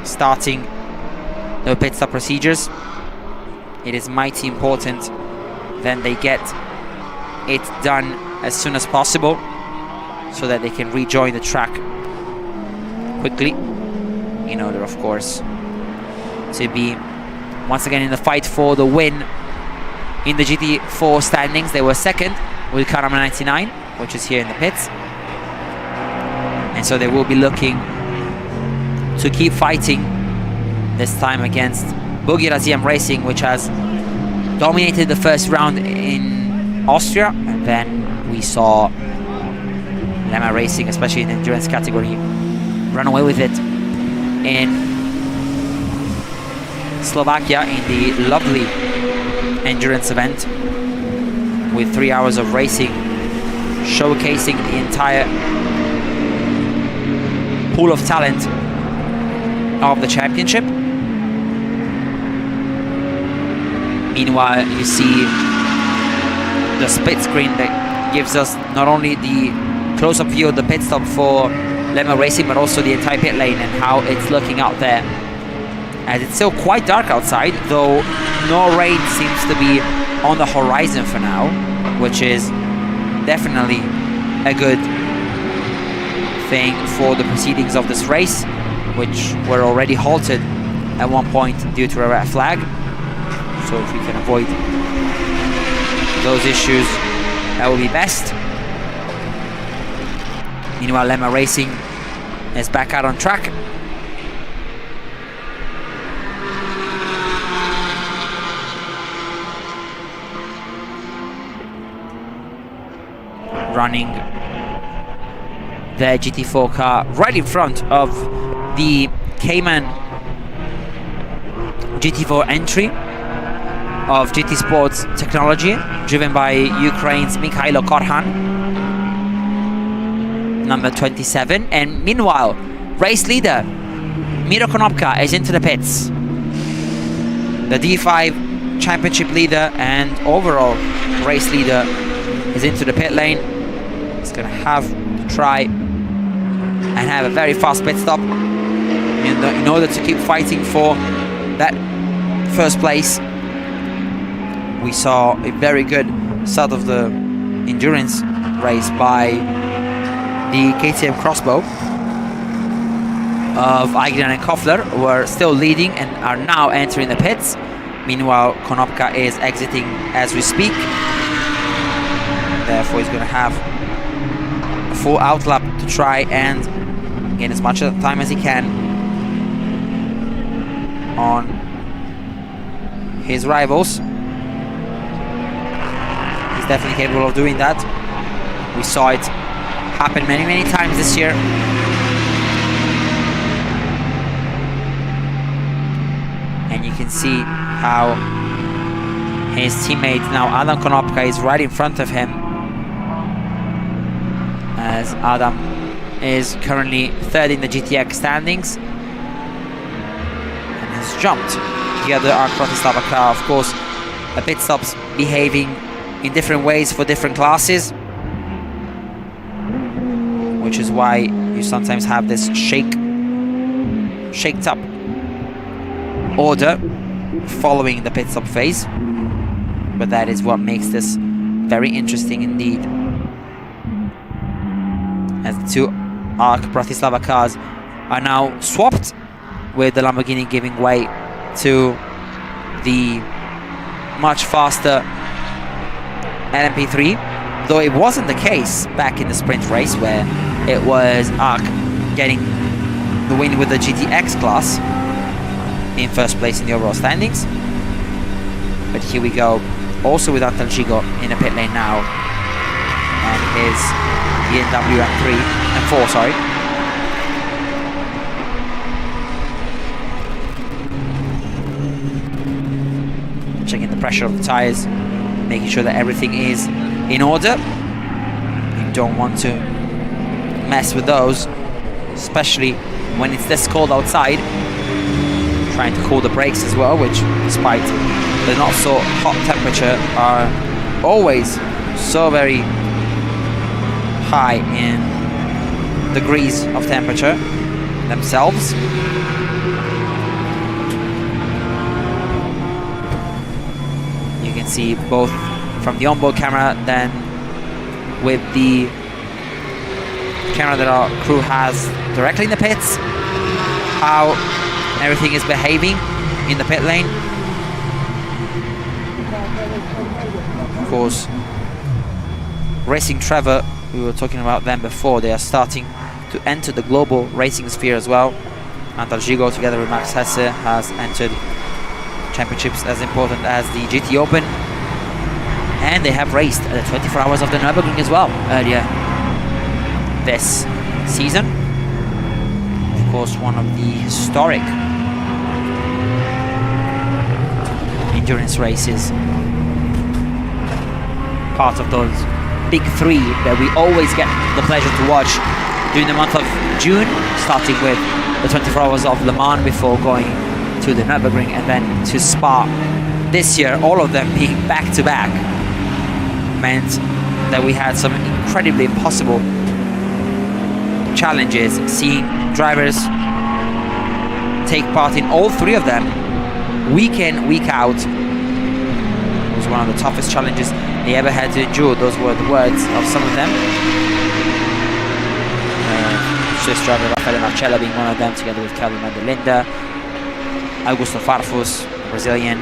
starting the pit stop procedures. It is mighty important that they get it done as soon as possible so that they can rejoin the track quickly, in order, of course, to be once again in the fight for the win. In the GT4 standings, they were second with car number 99, which is here in the pits, and so they will be looking to keep fighting, this time against Buggy Raziem Racing, which has dominated the first round in Austria, and then we saw Lemma Racing, especially in the endurance category, run away with it in Slovakia in the lovely endurance event with 3 hours of racing, showcasing the entire pool of talent of the championship. Meanwhile, you see the split screen that gives us not only the close-up view of the pit stop for Lemma Racing, but also the entire pit lane and how it's looking out there. As it's still quite dark outside, though no rain seems to be on the horizon for now, which is definitely a good thing for the proceedings of this race, which were already halted at one point due to a red flag. So if we can avoid those issues, that will be best. Meanwhile, Lemma Racing is back out on track. Running their GT4 car right in front of the Cayman GT4 entry of GT Sports Technology, driven by Ukraine's Mikhailo Korhan, number 27. And meanwhile, race leader Miro Konopka is into the pits. The D5 championship leader and overall race leader is into the pit lane. He's going to have to try and have a very fast pit stop in order to keep fighting for that first place. We saw a very good start of the endurance race by the KTM Crossbow of Aignan and Koffler, who are still leading and are now entering the pits. Meanwhile, Konopka is exiting as we speak. Therefore, he's going to have a full outlap to try and gain as much time as he can on his rivals. He's definitely capable of doing that. We saw it happen many times this year. And you can see how his teammate now, Adam Konopka, is right in front of him, as Adam is currently third in the GTX standings and has jumped the other ARC Bratislava car. Of course, the pit stops behaving in different ways for different classes, which is why you sometimes have this shaked up order following the pit stop phase. But that is what makes this very interesting indeed, as the two ARC Bratislava cars are now swapped, with the Lamborghini giving way to the much faster LMP3, though it wasn't the case back in the sprint race, where it was ARC getting the win with the GTX class in first place in the overall standings. But here we go, also with Antal Gigo in a pit lane now, and his BMW M4, sorry. Checking the pressure of the tires, making sure that everything is in order. You don't want to mess with those, especially when it's this cold outside. trying to cool the brakes as well, which, despite the not so hot temperature, are always so very high in degrees of temperature themselves. You can see both from the onboard camera, then with the camera that our crew has directly in the pits, how everything is behaving in the pit lane. Of course, Racing Trevor, we were talking about them before, they are starting to enter the global racing sphere as well. Antal Žigo, together with Max Hesse, has entered championships as important as the GT Open, and they have raced at the 24 Hours of the Nürburgring as well earlier this season. Of course, one of the historic endurance races, part of those big three that we always get the pleasure to watch during the month of June, starting with the 24 Hours of Le Mans before going to the Nürburgring and then to Spa. This year, all of them being back-to-back meant that we had some incredibly impossible challenges, seeing drivers take part in all three of them week in, week out. It was one of the toughest challenges they ever had to endure. Those were the words of some of them. Swiss driver Raffaele Marcella being one of them, together with Calvin van der Linde, Augusto Farfus, Brazilian,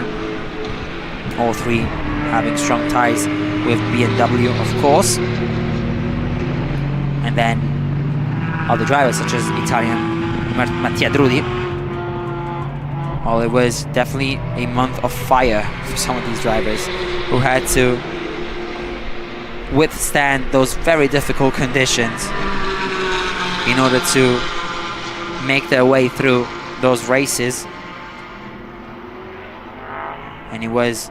all three having strong ties with BMW, of course. And then other drivers such as Italian Mattia Drudi. Well, it was definitely a month of fire for some of these drivers who had to withstand those very difficult conditions in order to make their way through those races. And it was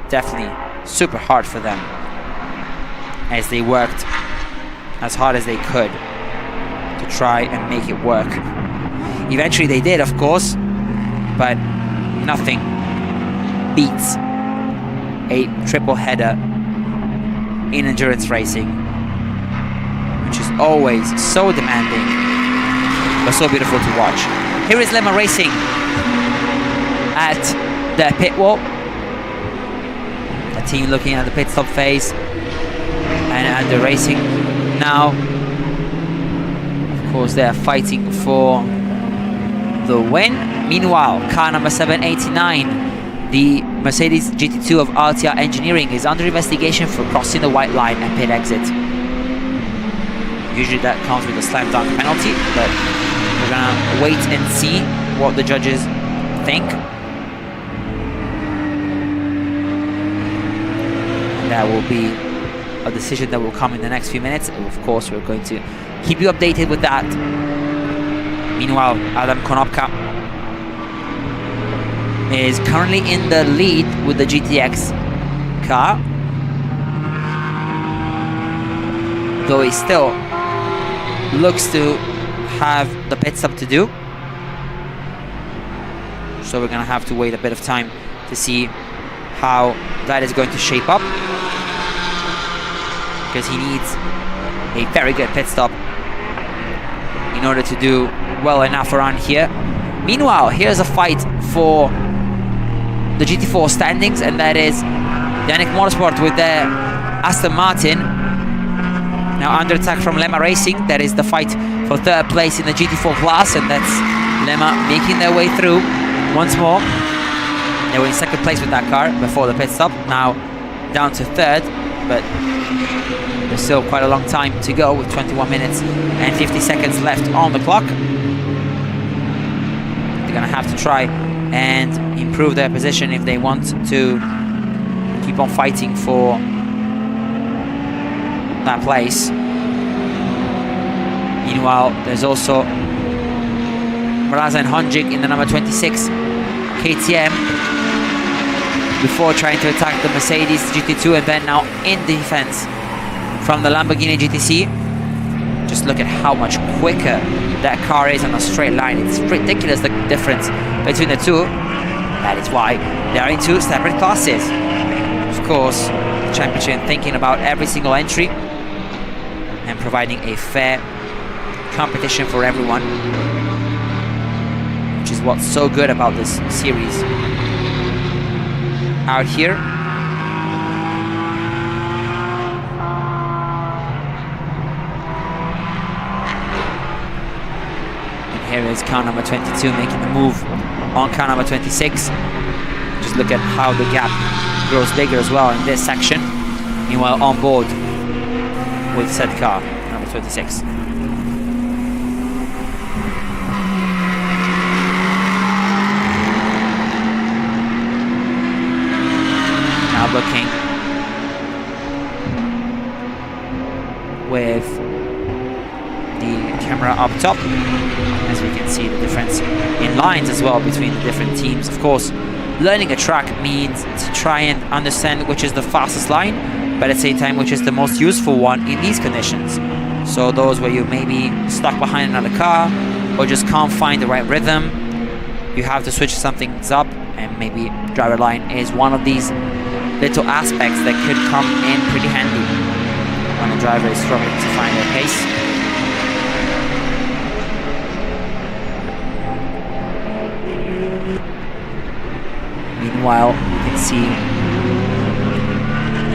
definitely super hard for them as they worked as hard as they could to try and make it work. Eventually they did, of course, but nothing beats a triple header in endurance racing, which is always so demanding but so beautiful to watch. Here is Lemma Racing at the pit wall. The team looking at the pit stop phase and at the racing now. Of course, they are fighting for the win. Meanwhile, car number 789, the Mercedes GT2 of Altia Engineering, is under investigation for crossing the white line at pit exit. Usually that comes with a slam dunk penalty, but we're gonna wait and see what the judges think. And that will be a decision that will come in the next few minutes. And of course, we're going to keep you updated with that. Meanwhile, Adam Konopka is currently in the lead with the GTX car, though he still looks to have the pit stop to do. So we're gonna have to wait a bit of time to see how that is going to shape up, because he needs a very good pit stop in order to do well enough around here. Meanwhile, here's a fight for the GT4 standings, and that is Yannick Motorsport with their Aston Martin. Now under attack from Lemma Racing. That is the fight for third place in the GT4 class, and that's Lemma making their way through once more. They were in second place with that car before the pit stop, now down to third, but there's still quite a long time to go with 21 minutes and 50 seconds left on the clock. They're gonna have to try and improve their position if they want to keep on fighting for that place. Meanwhile, there's also Mrazan Honjic in the number 26 KTM before trying to attack the Mercedes GT2, and then now in defense from the Lamborghini GTC. Just look at how much quicker that car is on a straight line. It's ridiculous, the difference between the two. That is why they are in two separate classes. Of course, the championship thinking about every single entry and providing a fair competition for everyone, which is what's so good about this series. Out here, and here is car number 22 making the move on car number 26. Just look at how the gap grows bigger as well in this section. Meanwhile, on board with said car, number 26. Now looking with the camera up top, as we can see the difference in lines as well between the different teams. Of course, learning a track means to try and understand which is the fastest line, but at the same time which is the most useful one in these conditions. So those where you may be stuck behind another car or just can't find the right rhythm, you have to switch some things up, and maybe driver line is one of these little aspects that could come in pretty handy when a driver is struggling to find their pace. Meanwhile, you can see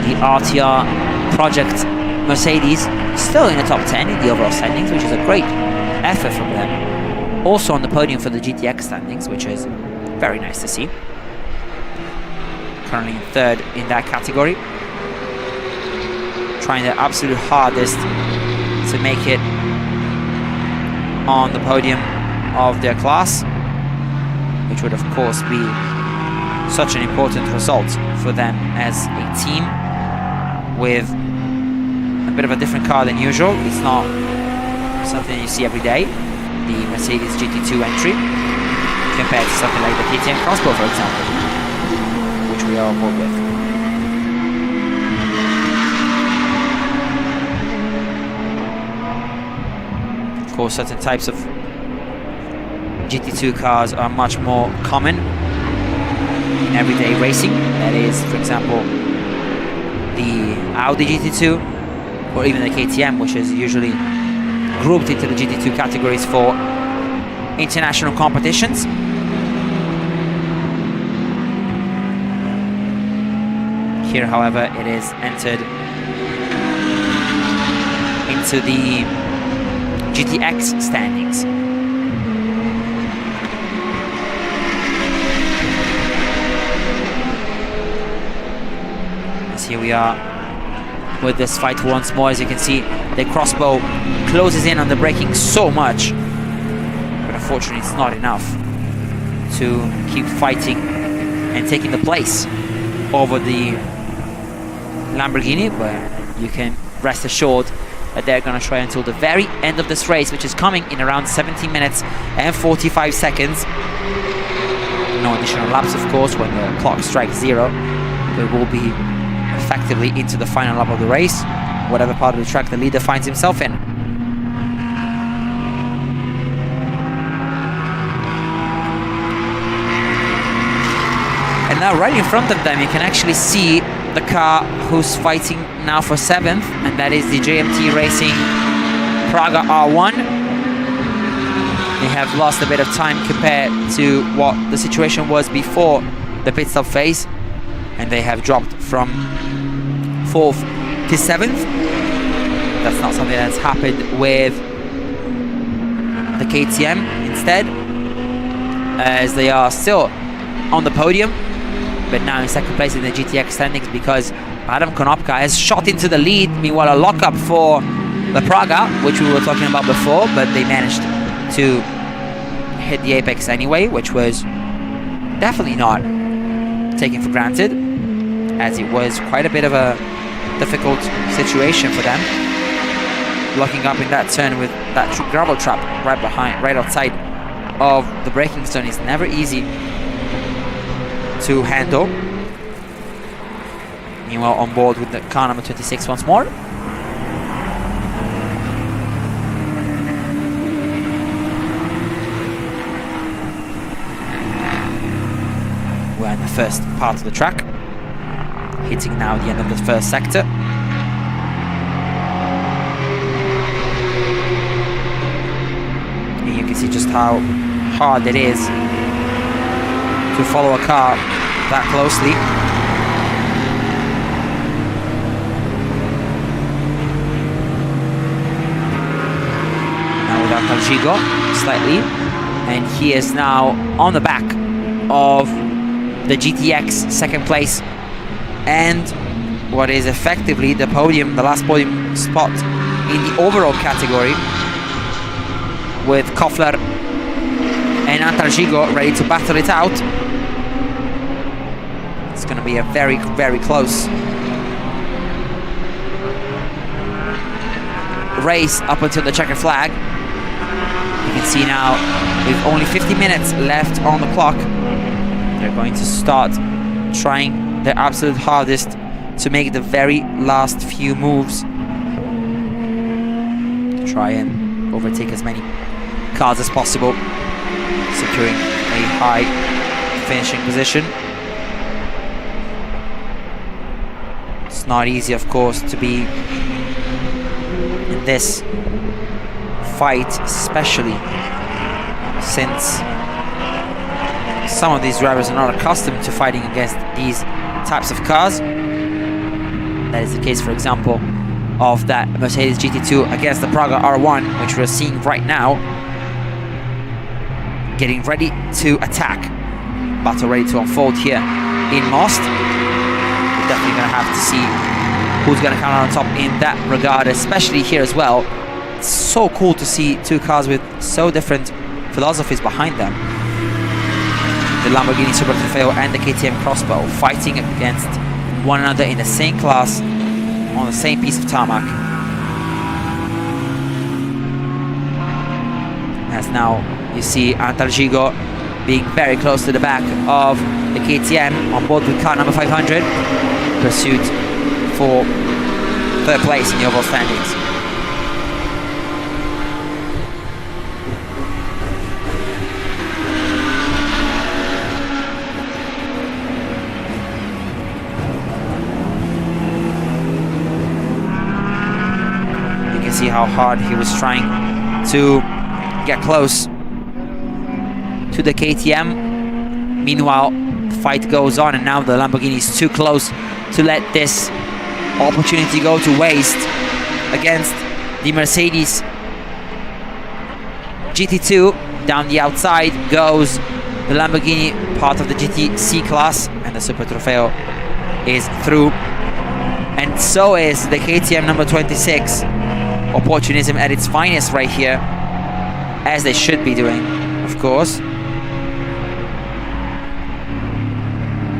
the RTR Project Mercedes still in the top 10 in the overall standings, which is a great effort from them. Also on the podium for the GTX standings, which is very nice to see. Currently in third in that category. Trying their absolute hardest to make it on the podium of their class, which would of course be such an important result for them as a team with a bit of a different car than usual. It's not something you see every day, the Mercedes GT2 entry, compared to something like the KTM Crossbow, for example, which we are on board with. Of course, certain types of GT2 cars are much more common in everyday racing. That is, for example, the Audi GT2 or even the KTM, which is usually grouped into the GT2 categories for international competitions. Here, however, it is entered into the GTX standings. As here we are with this fight once more. As you can see, the Crossbow closes in on the braking so much, but unfortunately it's not enough to keep fighting and taking the place over the Lamborghini. But you can rest assured that they're going to try until the very end of this race, which is coming in around 17 minutes and 45 seconds. No additional laps, of course. When the clock strikes 0, we will be effectively into the final lap of the race, whatever part of the track the leader finds himself in. And now right in front of them you can actually see the car who's fighting now for 7th, and that is the JMT Racing Praga R1. They have lost a bit of time compared to what the situation was before the pit stop phase, and they have dropped from 4th to 7th. That's not something that's happened with the KTM instead, as they are still on the podium, but now in 2nd place in the GTX standings because Adam Konopka has shot into the lead. Meanwhile, a lockup for the Praga, which we were talking about before, but they managed to hit the apex anyway, which was definitely not taken for granted, as it was quite a bit of a difficult situation for them. Locking up in that turn with that gravel trap right outside of the braking zone is never easy to handle. Meanwhile, on board with the car number 26 once more. We're in the first part of the track, hitting now the end of the first sector. And you can see just how hard it is to follow a car that closely. Now with Antalgigo slightly, and he is now on the back of the GTX second place and what is effectively the podium, the last podium spot in the overall category, with Koffler and Antalgigo ready to battle it out. It's going to be a very, very close race up until the checkered flag. You can see now, with only 50 minutes left on the clock, they're going to start trying their absolute hardest to make the very last few moves to try and overtake as many cars as possible, securing a high finishing position. It's not easy, of course, to be in this fight, especially since some of these drivers are not accustomed to fighting against these types of cars. That is the case, for example, of that Mercedes GT2 against the Praga R1, which we're seeing right now, getting ready to attack. Battle ready to unfold here in Most. We're definitely going to have to see who's going to come out on top in that regard, especially here as well. It's so cool to see two cars with so different philosophies behind them. The Lamborghini Super Trofeo and the KTM Crossbow fighting against one another in the same class on the same piece of tarmac. As now you see Antalgigo being very close to the back of the KTM on board with car number 500, pursuit for third place in the overall standings. See how hard he was trying to get close to the KTM. Meanwhile, the fight goes on, and now the Lamborghini is too close to let this opportunity go to waste against the Mercedes GT2. Down the outside goes the Lamborghini, part of the GTC class, and the Super Trofeo is through. And so is the KTM number 26. Opportunism at its finest right here, as they should be doing, of course.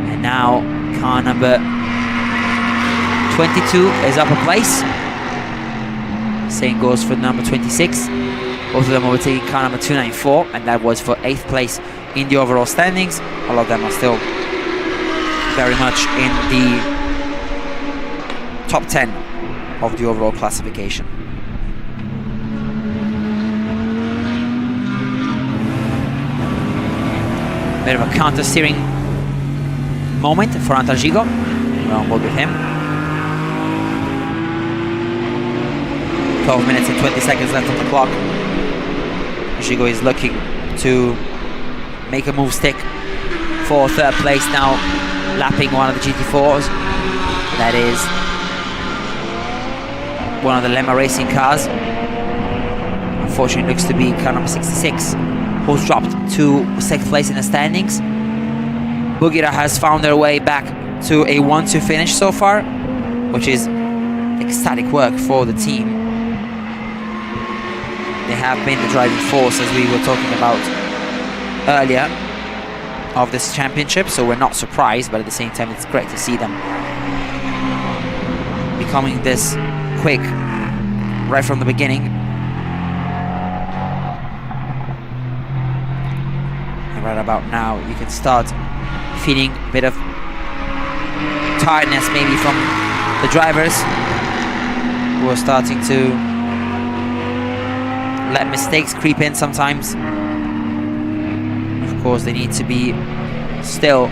And now car number 22 is up a place. Same goes for number 26. Both of them overtaking car number 294, and that was for 8th place in the overall standings. All of them are still very much in the top 10 of the overall classification. Bit of a counter-steering moment for Antalgigo. We're on board with him. 12 minutes and 20 seconds left on the clock. Antalgigo is looking to make a move stick for third place now, lapping one of the GT4s. That is one of the Lemma Racing cars. Unfortunately, looks to be car number 66. Who's dropped to 6th place in the standings. Bugira has found their way back to a 1-2 finish so far, which is ecstatic work for the team. They have been the driving force, as we were talking about earlier, of this championship, so we're not surprised, but at the same time it's great to see them becoming this quick right from the beginning. Right about now, you can start feeling a bit of tiredness maybe from the drivers, who are starting to let mistakes creep in sometimes. Of course, they need to be still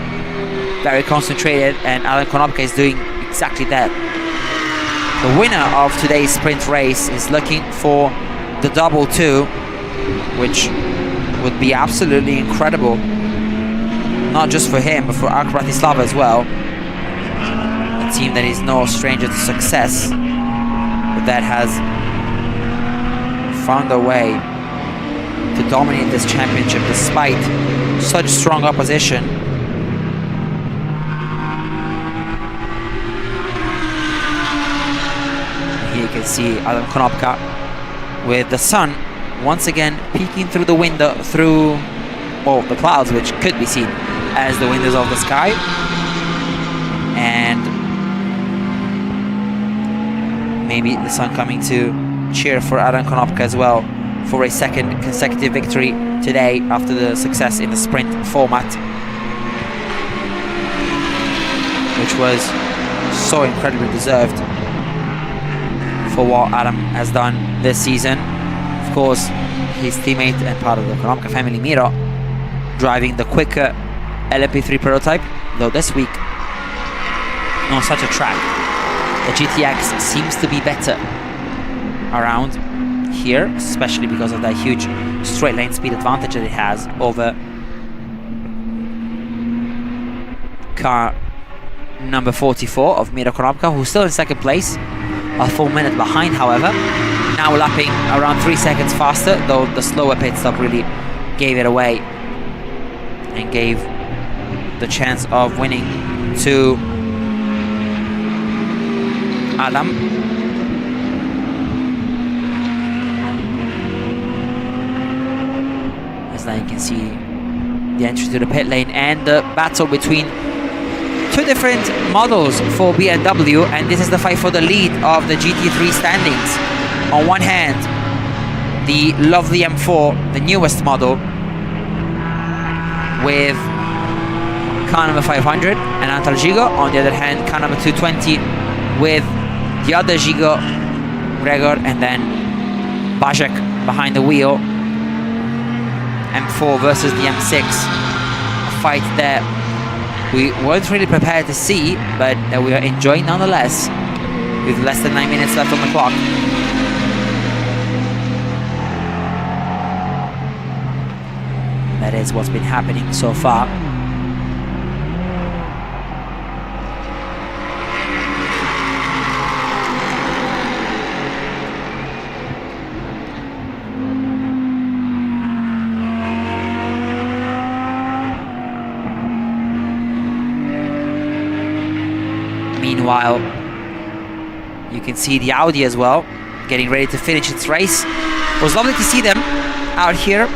very concentrated, and Adam Konopka is doing exactly that. The winner of today's sprint race is looking for the double 2, which would be absolutely incredible, not just for him, but for ARC Bratislava as well. A team that is no stranger to success, but that has found a way to dominate this championship despite such strong opposition. Here you can see Adam Konopka with the sun once again peeking through the window, through, well, the clouds, which could be seen as the windows of the sky. And maybe the sun coming to cheer for Adam Konopka as well for a second consecutive victory today after the success in the sprint format, which was so incredibly deserved for what Adam has done this season. Of course, his teammate and part of the Konopka family, Miro, driving the quicker LMP3 prototype, though this week on such a track the GTX seems to be better around here, especially because of that huge straight lane speed advantage that it has over car number 44 of Miro Konopka, who's still in second place, a full minute behind, however. Now lapping around 3 seconds faster, though the slower pit stop really gave it away and gave the chance of winning to Adam. As now you can see the entry to the pit lane and the battle between two different models for BMW, and this is the fight for the lead of the GT3 standings. On one hand, the lovely M4, the newest model, with car number 500 and Antal Gigo. On the other hand, car number 220 with the other Gigo, Gregor, and then Bajek behind the wheel. M4 versus the M6, a fight that we weren't really prepared to see, but that we are enjoying nonetheless, with less than 9 minutes left on the clock. That is what's been happening so far. Meanwhile, you can see the Audi as well, getting ready to finish its race. It was lovely to see them out here.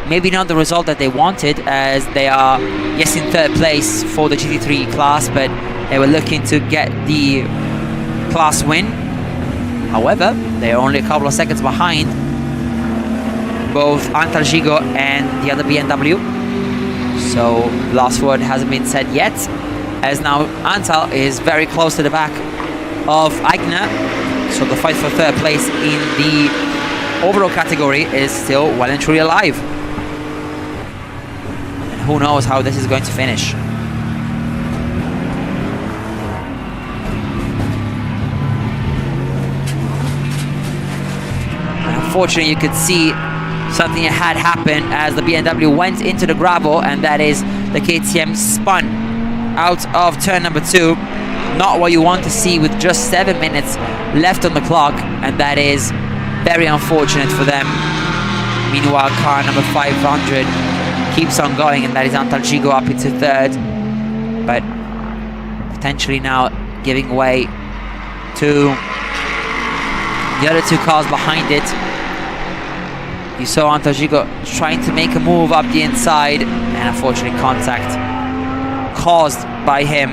Maybe not the result that they wanted, as they are, yes, in third place for the GT3 class, but they were looking to get the class win. However, they are only a couple of seconds behind both Antal Gigo and the other BMW. So last word hasn't been said yet, as now Antal is very close to the back of Aigner. So the fight for third place in the overall category is still well and truly alive. And who knows how this is going to finish. And unfortunately, you could see something had happened as the BMW went into the gravel, and that is the KTM spun out of turn number 2. Not what you want to see with just 7 minutes left on the clock, and that is very unfortunate for them. Meanwhile, car number 500 keeps on going, and that is Antal Gigo up into third, but potentially now giving way to the other two cars behind it. You saw Antal Gigo trying to make a move up the inside, and unfortunately contact caused by him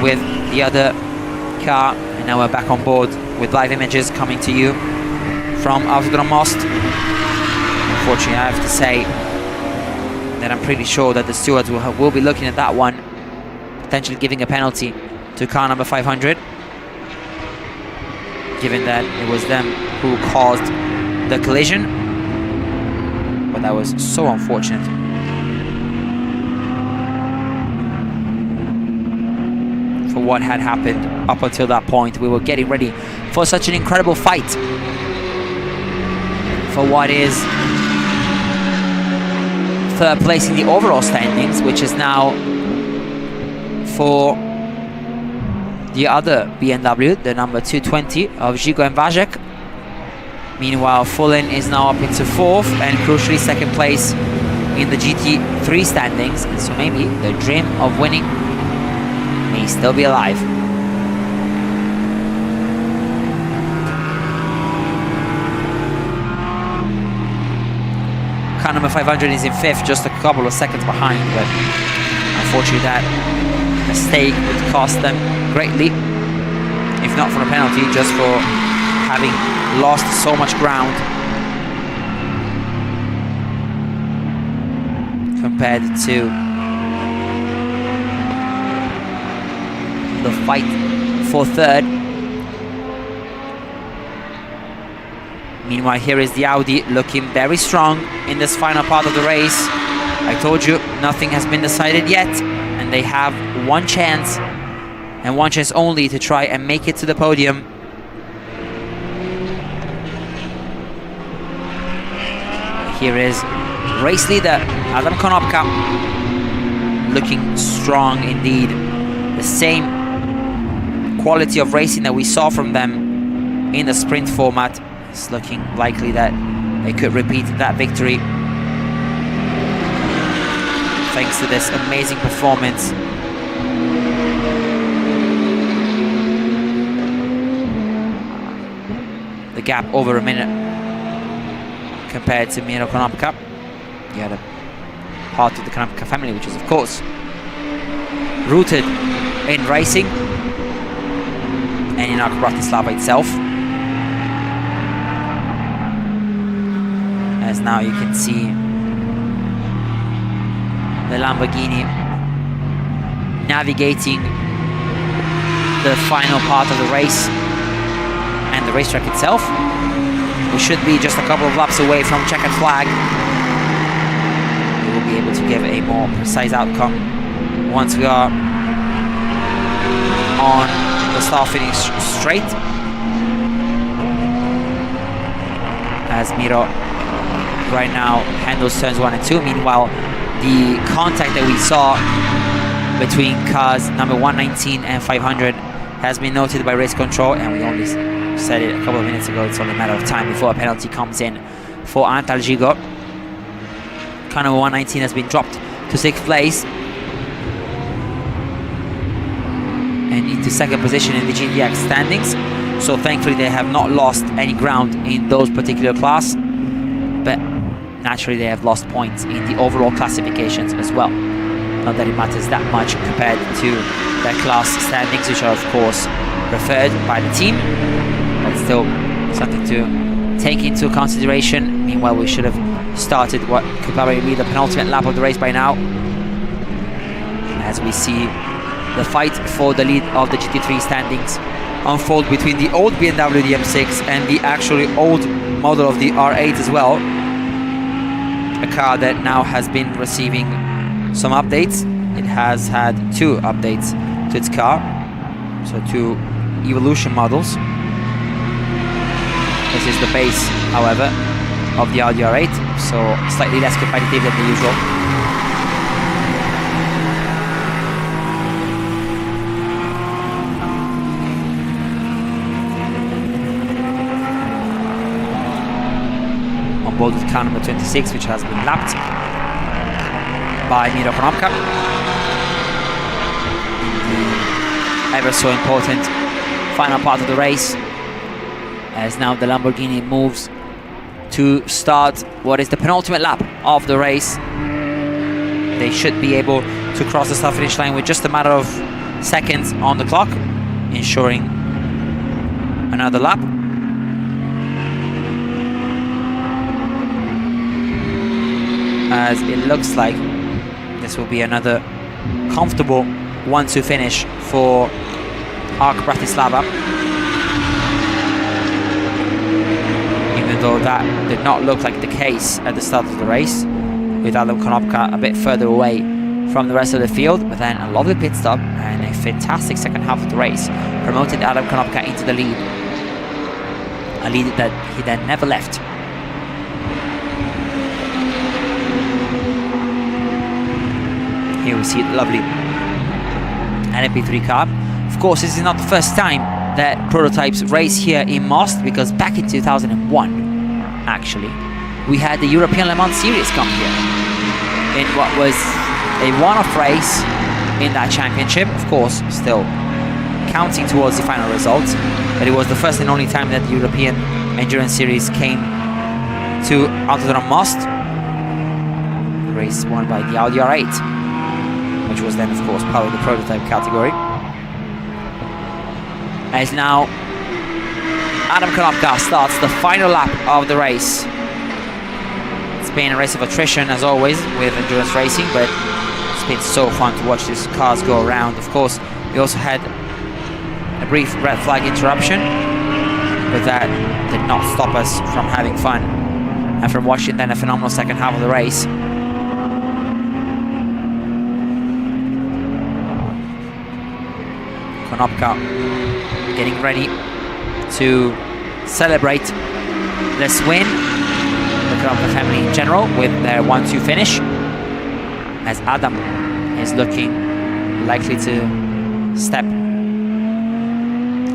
with the other car. And now we're back on board with live images coming to you from Autodrom Most. Unfortunately, I have to say that I'm pretty sure that the stewards will be looking at that one, potentially giving a penalty to car number 500, given that it was them who caused the collision. But that was so unfortunate. for what had happened up until that point. We were getting ready for such an incredible fight for what is third place in the overall standings, which is now for the other BMW, the number 220 of Žigo and Vajek. Meanwhile, Fullen is now up into 4th and crucially 2nd place in the GT3 standings. So maybe the dream of winning may still be alive. Car number 500 is in 5th, just a couple of seconds behind, but unfortunately that mistake would cost them greatly, if not for a penalty, just for having lost so much ground compared to the fight for 3rd. Meanwhile, here is the Audi looking very strong in this final part of the race. I told you, nothing has been decided yet, and they have one chance, and one chance only, to try and make it to the podium. Here is race leader Adam Konopka, looking strong indeed. The same quality of racing that we saw from them in the sprint format. It's looking likely that they could repeat that victory thanks to this amazing performance. The gap over a minute compared to Miro Konopka. The other part of the Konopka family, which is of course rooted in racing and in Bratislava itself. As now you can see the Lamborghini navigating the final part of the race and the racetrack itself. We should be just a couple of laps away from checkered flag. We will be able to give a more precise outcome once we are on the start-finish straight. As Miro right now handles turns 1 and 2. Meanwhile, the contact that we saw between cars number 119 and 500 has been noted by race control, and we only said it a couple of minutes ago. It's only a matter of time before a penalty comes in for Antal Žigo. Car number 119 has been dropped to 6th place and into 2nd position in the GTX standings. So thankfully they have not lost any ground in those particular class, but naturally they have lost points in the overall classifications as well. Not that it matters that much compared to their class standings, which are of course preferred by the team, but still something to take into consideration. Meanwhile, we should have started what could probably be the penultimate lap of the race by now, as we see the fight for the lead of the GT3 standings unfold between the old BMW DM6 and the actually old model of the R8 as well. A car that now has been receiving some updates. It has had 2 updates to its car, so 2 evolution models. This is the base, however, of the Audi R8, so slightly less competitive than the usual. On board with car number 26, which has been lapped by Miro Konopka. The ever so important final part of the race, as now the Lamborghini moves to start what is the penultimate lap of the race. They should be able to cross the start finish line with just a matter of seconds on the clock, ensuring another lap. As it looks like this will be another comfortable 1-2 finish for ARC Bratislava, even though that did not look like the case at the start of the race, with Adam Konopka a bit further away from the rest of the field. But then a lovely pit stop and a fantastic second half of the race, promoted Adam Konopka into the lead. A lead that he then never left. Here we see the lovely LMP3 car. Of course, this is not the first time that prototypes race here in Most, because back in 2001, actually, we had the European Le Mans Series come here in what was a one-off race in that championship. Of course, still counting towards the final results, but it was the first and only time that the European Endurance Series came to Autodrom Most. The race won by the Audi R8, which was then, of course, part of the prototype category. As now Adam Konopka starts the final lap of the race. It's been a race of attrition, as always, with endurance racing, but it's been so fun to watch these cars go around. Of course, we also had a brief red flag interruption, but that did not stop us from having fun and from watching then a phenomenal second half of the race. Konopka getting ready to celebrate this win. The Konopka family in general with their 1-2 finish, as Adam is looking likely to step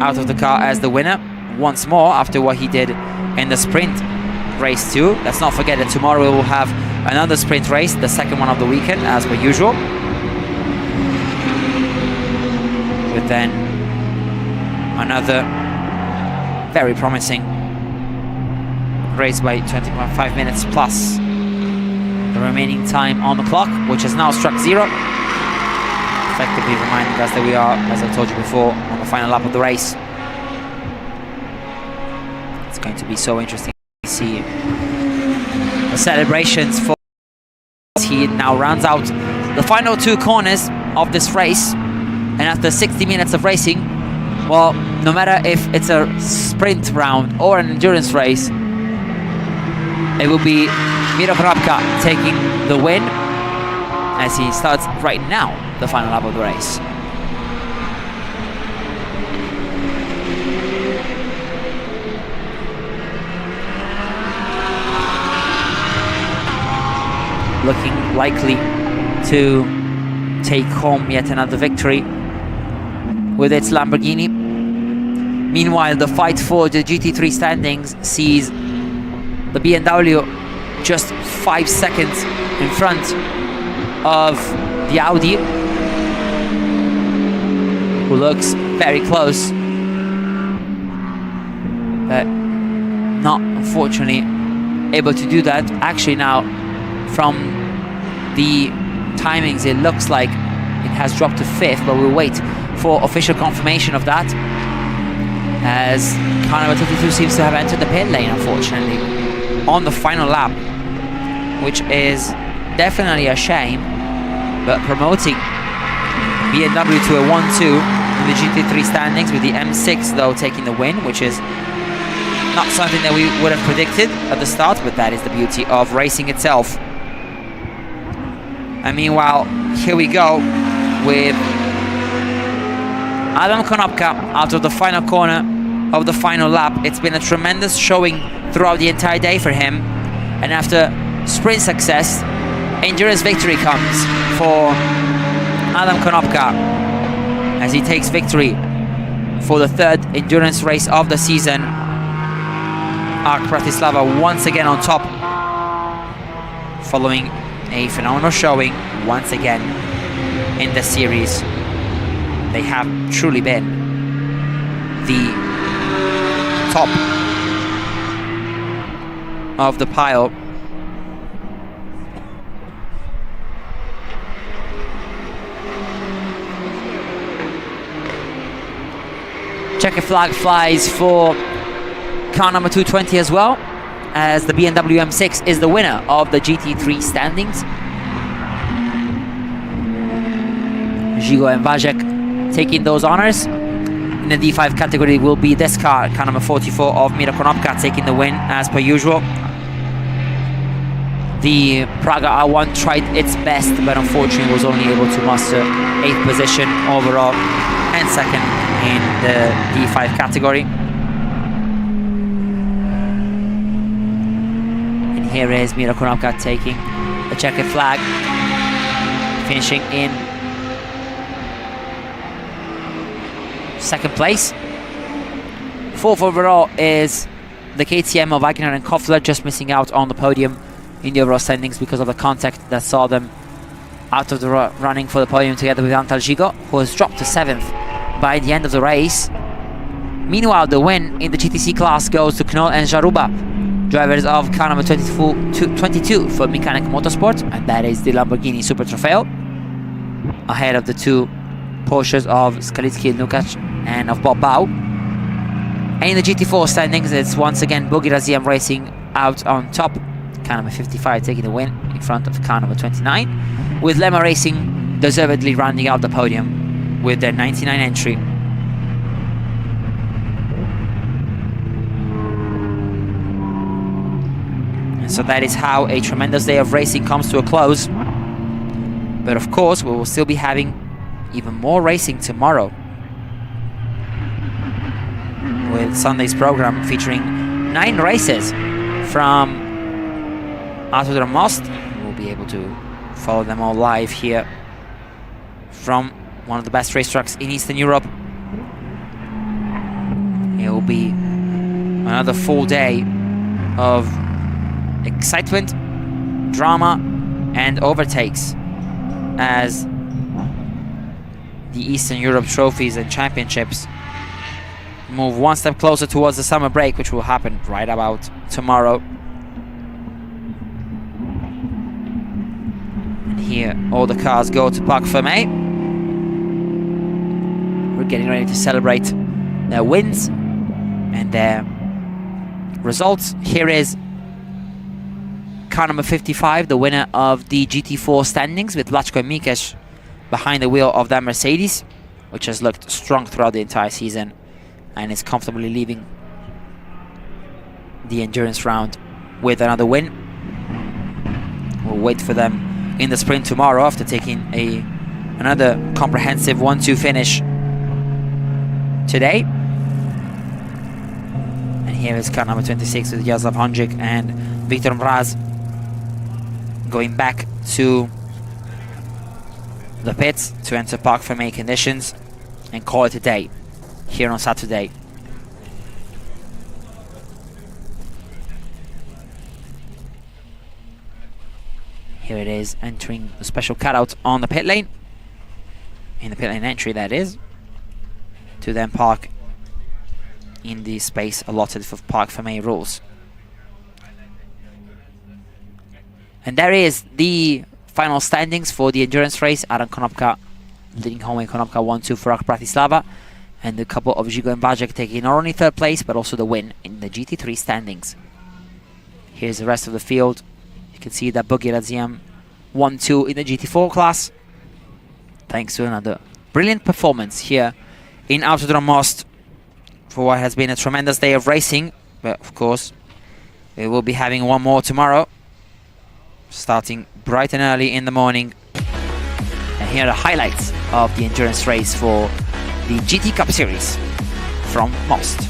out of the car as the winner once more after what he did in the sprint race too. Let's not forget that tomorrow we will have another sprint race, the second one of the weekend, as per usual, with then another very promising race by 20.5 minutes plus the remaining time on the clock, which has now struck 0, effectively reminding us that we are, as I told you before, on the final lap of the race. It's going to be so interesting to see the celebrations for he now rounds out the final 2 corners of this race, and after 60 minutes of racing, well, no matter if it's a sprint round or an endurance race, it will be Miro Konopka taking the win as he starts right now the final lap of the race. Looking likely to take home yet another victory with its Lamborghini. Meanwhile, the fight for the GT3 standings sees the BMW just 5 seconds in front of the Audi, who looks very close, but not unfortunately able to do that. Actually, now from the timings it looks like it has dropped to 5th, but we'll wait for official confirmation of that, as car number 22 seems to have entered the pit lane, unfortunately, on the final lap, which is definitely a shame, but promoting BMW to a 1-2 in the GT3 standings, with the M6 though taking the win, which is not something that we would have predicted at the start, but that is the beauty of racing itself. And meanwhile, here we go with Adam Konopka out of the final corner of the final lap. It's been a tremendous showing throughout the entire day for him, and after sprint success, endurance victory comes for Adam Konopka as he takes victory for the 3rd endurance race of the season. ARC Bratislava once again on top, following a phenomenal showing once again in the series. They have truly been the top of the pile. Checker flag flies for car number 220 as well, as the BMW M6 is the winner of the GT3 standings. Žigo and Vajek taking those honors. In the D5 category will be this car number 44 of Miro Konopka taking the win as per usual. The Praga R1 tried its best, but unfortunately was only able to muster 8th position overall and 2nd in the D5 category. And here is Miro Konopka taking the checkered flag, finishing in 2nd place. 4th overall is the KTM of Wagner and Koffler, just missing out on the podium in the overall standings because of the contact that saw them out of the running for the podium together with Antal Gigo, who was dropped to 7th by the end of the race. Meanwhile, the win in the GTC class goes to Knoll and Jaruba, drivers of car number 22 for Mechanic Motorsport, and that is the Lamborghini Super Trofeo, ahead of the 2 Porsches of Skalitski and Lukacs and of Bob Bau. And in the GT4 standings, it's once again Bogi Raziem racing out on top, car number 55 taking the win in front of car number 29, with Lemma Racing deservedly rounding out the podium with their 99 entry. And so that is how a tremendous day of racing comes to a close. But of course, we will still be having even more racing tomorrow, with Sunday's program featuring 9 races from Autodrom Most. We'll be able to follow them all live here from one of the best racetracks in Eastern Europe. It will be another full day of excitement, drama, and overtakes as the Eastern Europe trophies and championships move one step closer towards the summer break, which will happen right about tomorrow. And here all the cars go to Parc Fermé. We're getting ready to celebrate their wins and their results. Here is car number 55, the winner of the GT4 standings, with Lachko and Mikes behind the wheel of that Mercedes, which has looked strong throughout the entire season and is comfortably leaving the endurance round with another win. We'll wait for them in the sprint tomorrow after taking another comprehensive 1-2 finish today. And here is car number 26 with Jaroslav Honzik and Viktor Mraz going back to the pits to enter Parc Fermé conditions and call it a day here on Saturday. Here it is, entering the special cutout on the pit lane, in the pit lane entry that is, to then park in the space allotted for Parc Fermé rules. And there is the final standings for the endurance race. Adam Konopka leading home in Konopka 1-2 for Bratislava, and the couple of Žigo and Bajek taking not only 3rd place but also the win in the GT3 standings. Here's the rest of the field. You can see that Bogi Raziem 1-2 in the GT4 class, thanks to another brilliant performance here in Autodrom Most for what has been a tremendous day of racing. But of course, we will be having one more tomorrow, starting bright and early in the morning. And here are the highlights of the endurance race for the GT Cup Series from Most.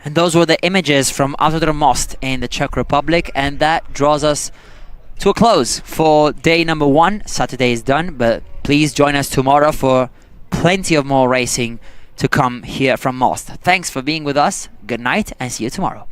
And those were the images from Autodrom Most in the Czech Republic, and that draws us to a close for day number 1. Saturday is done, but please join us tomorrow for plenty of more racing to come here from Most. Thanks for being with us. Good night and see you tomorrow.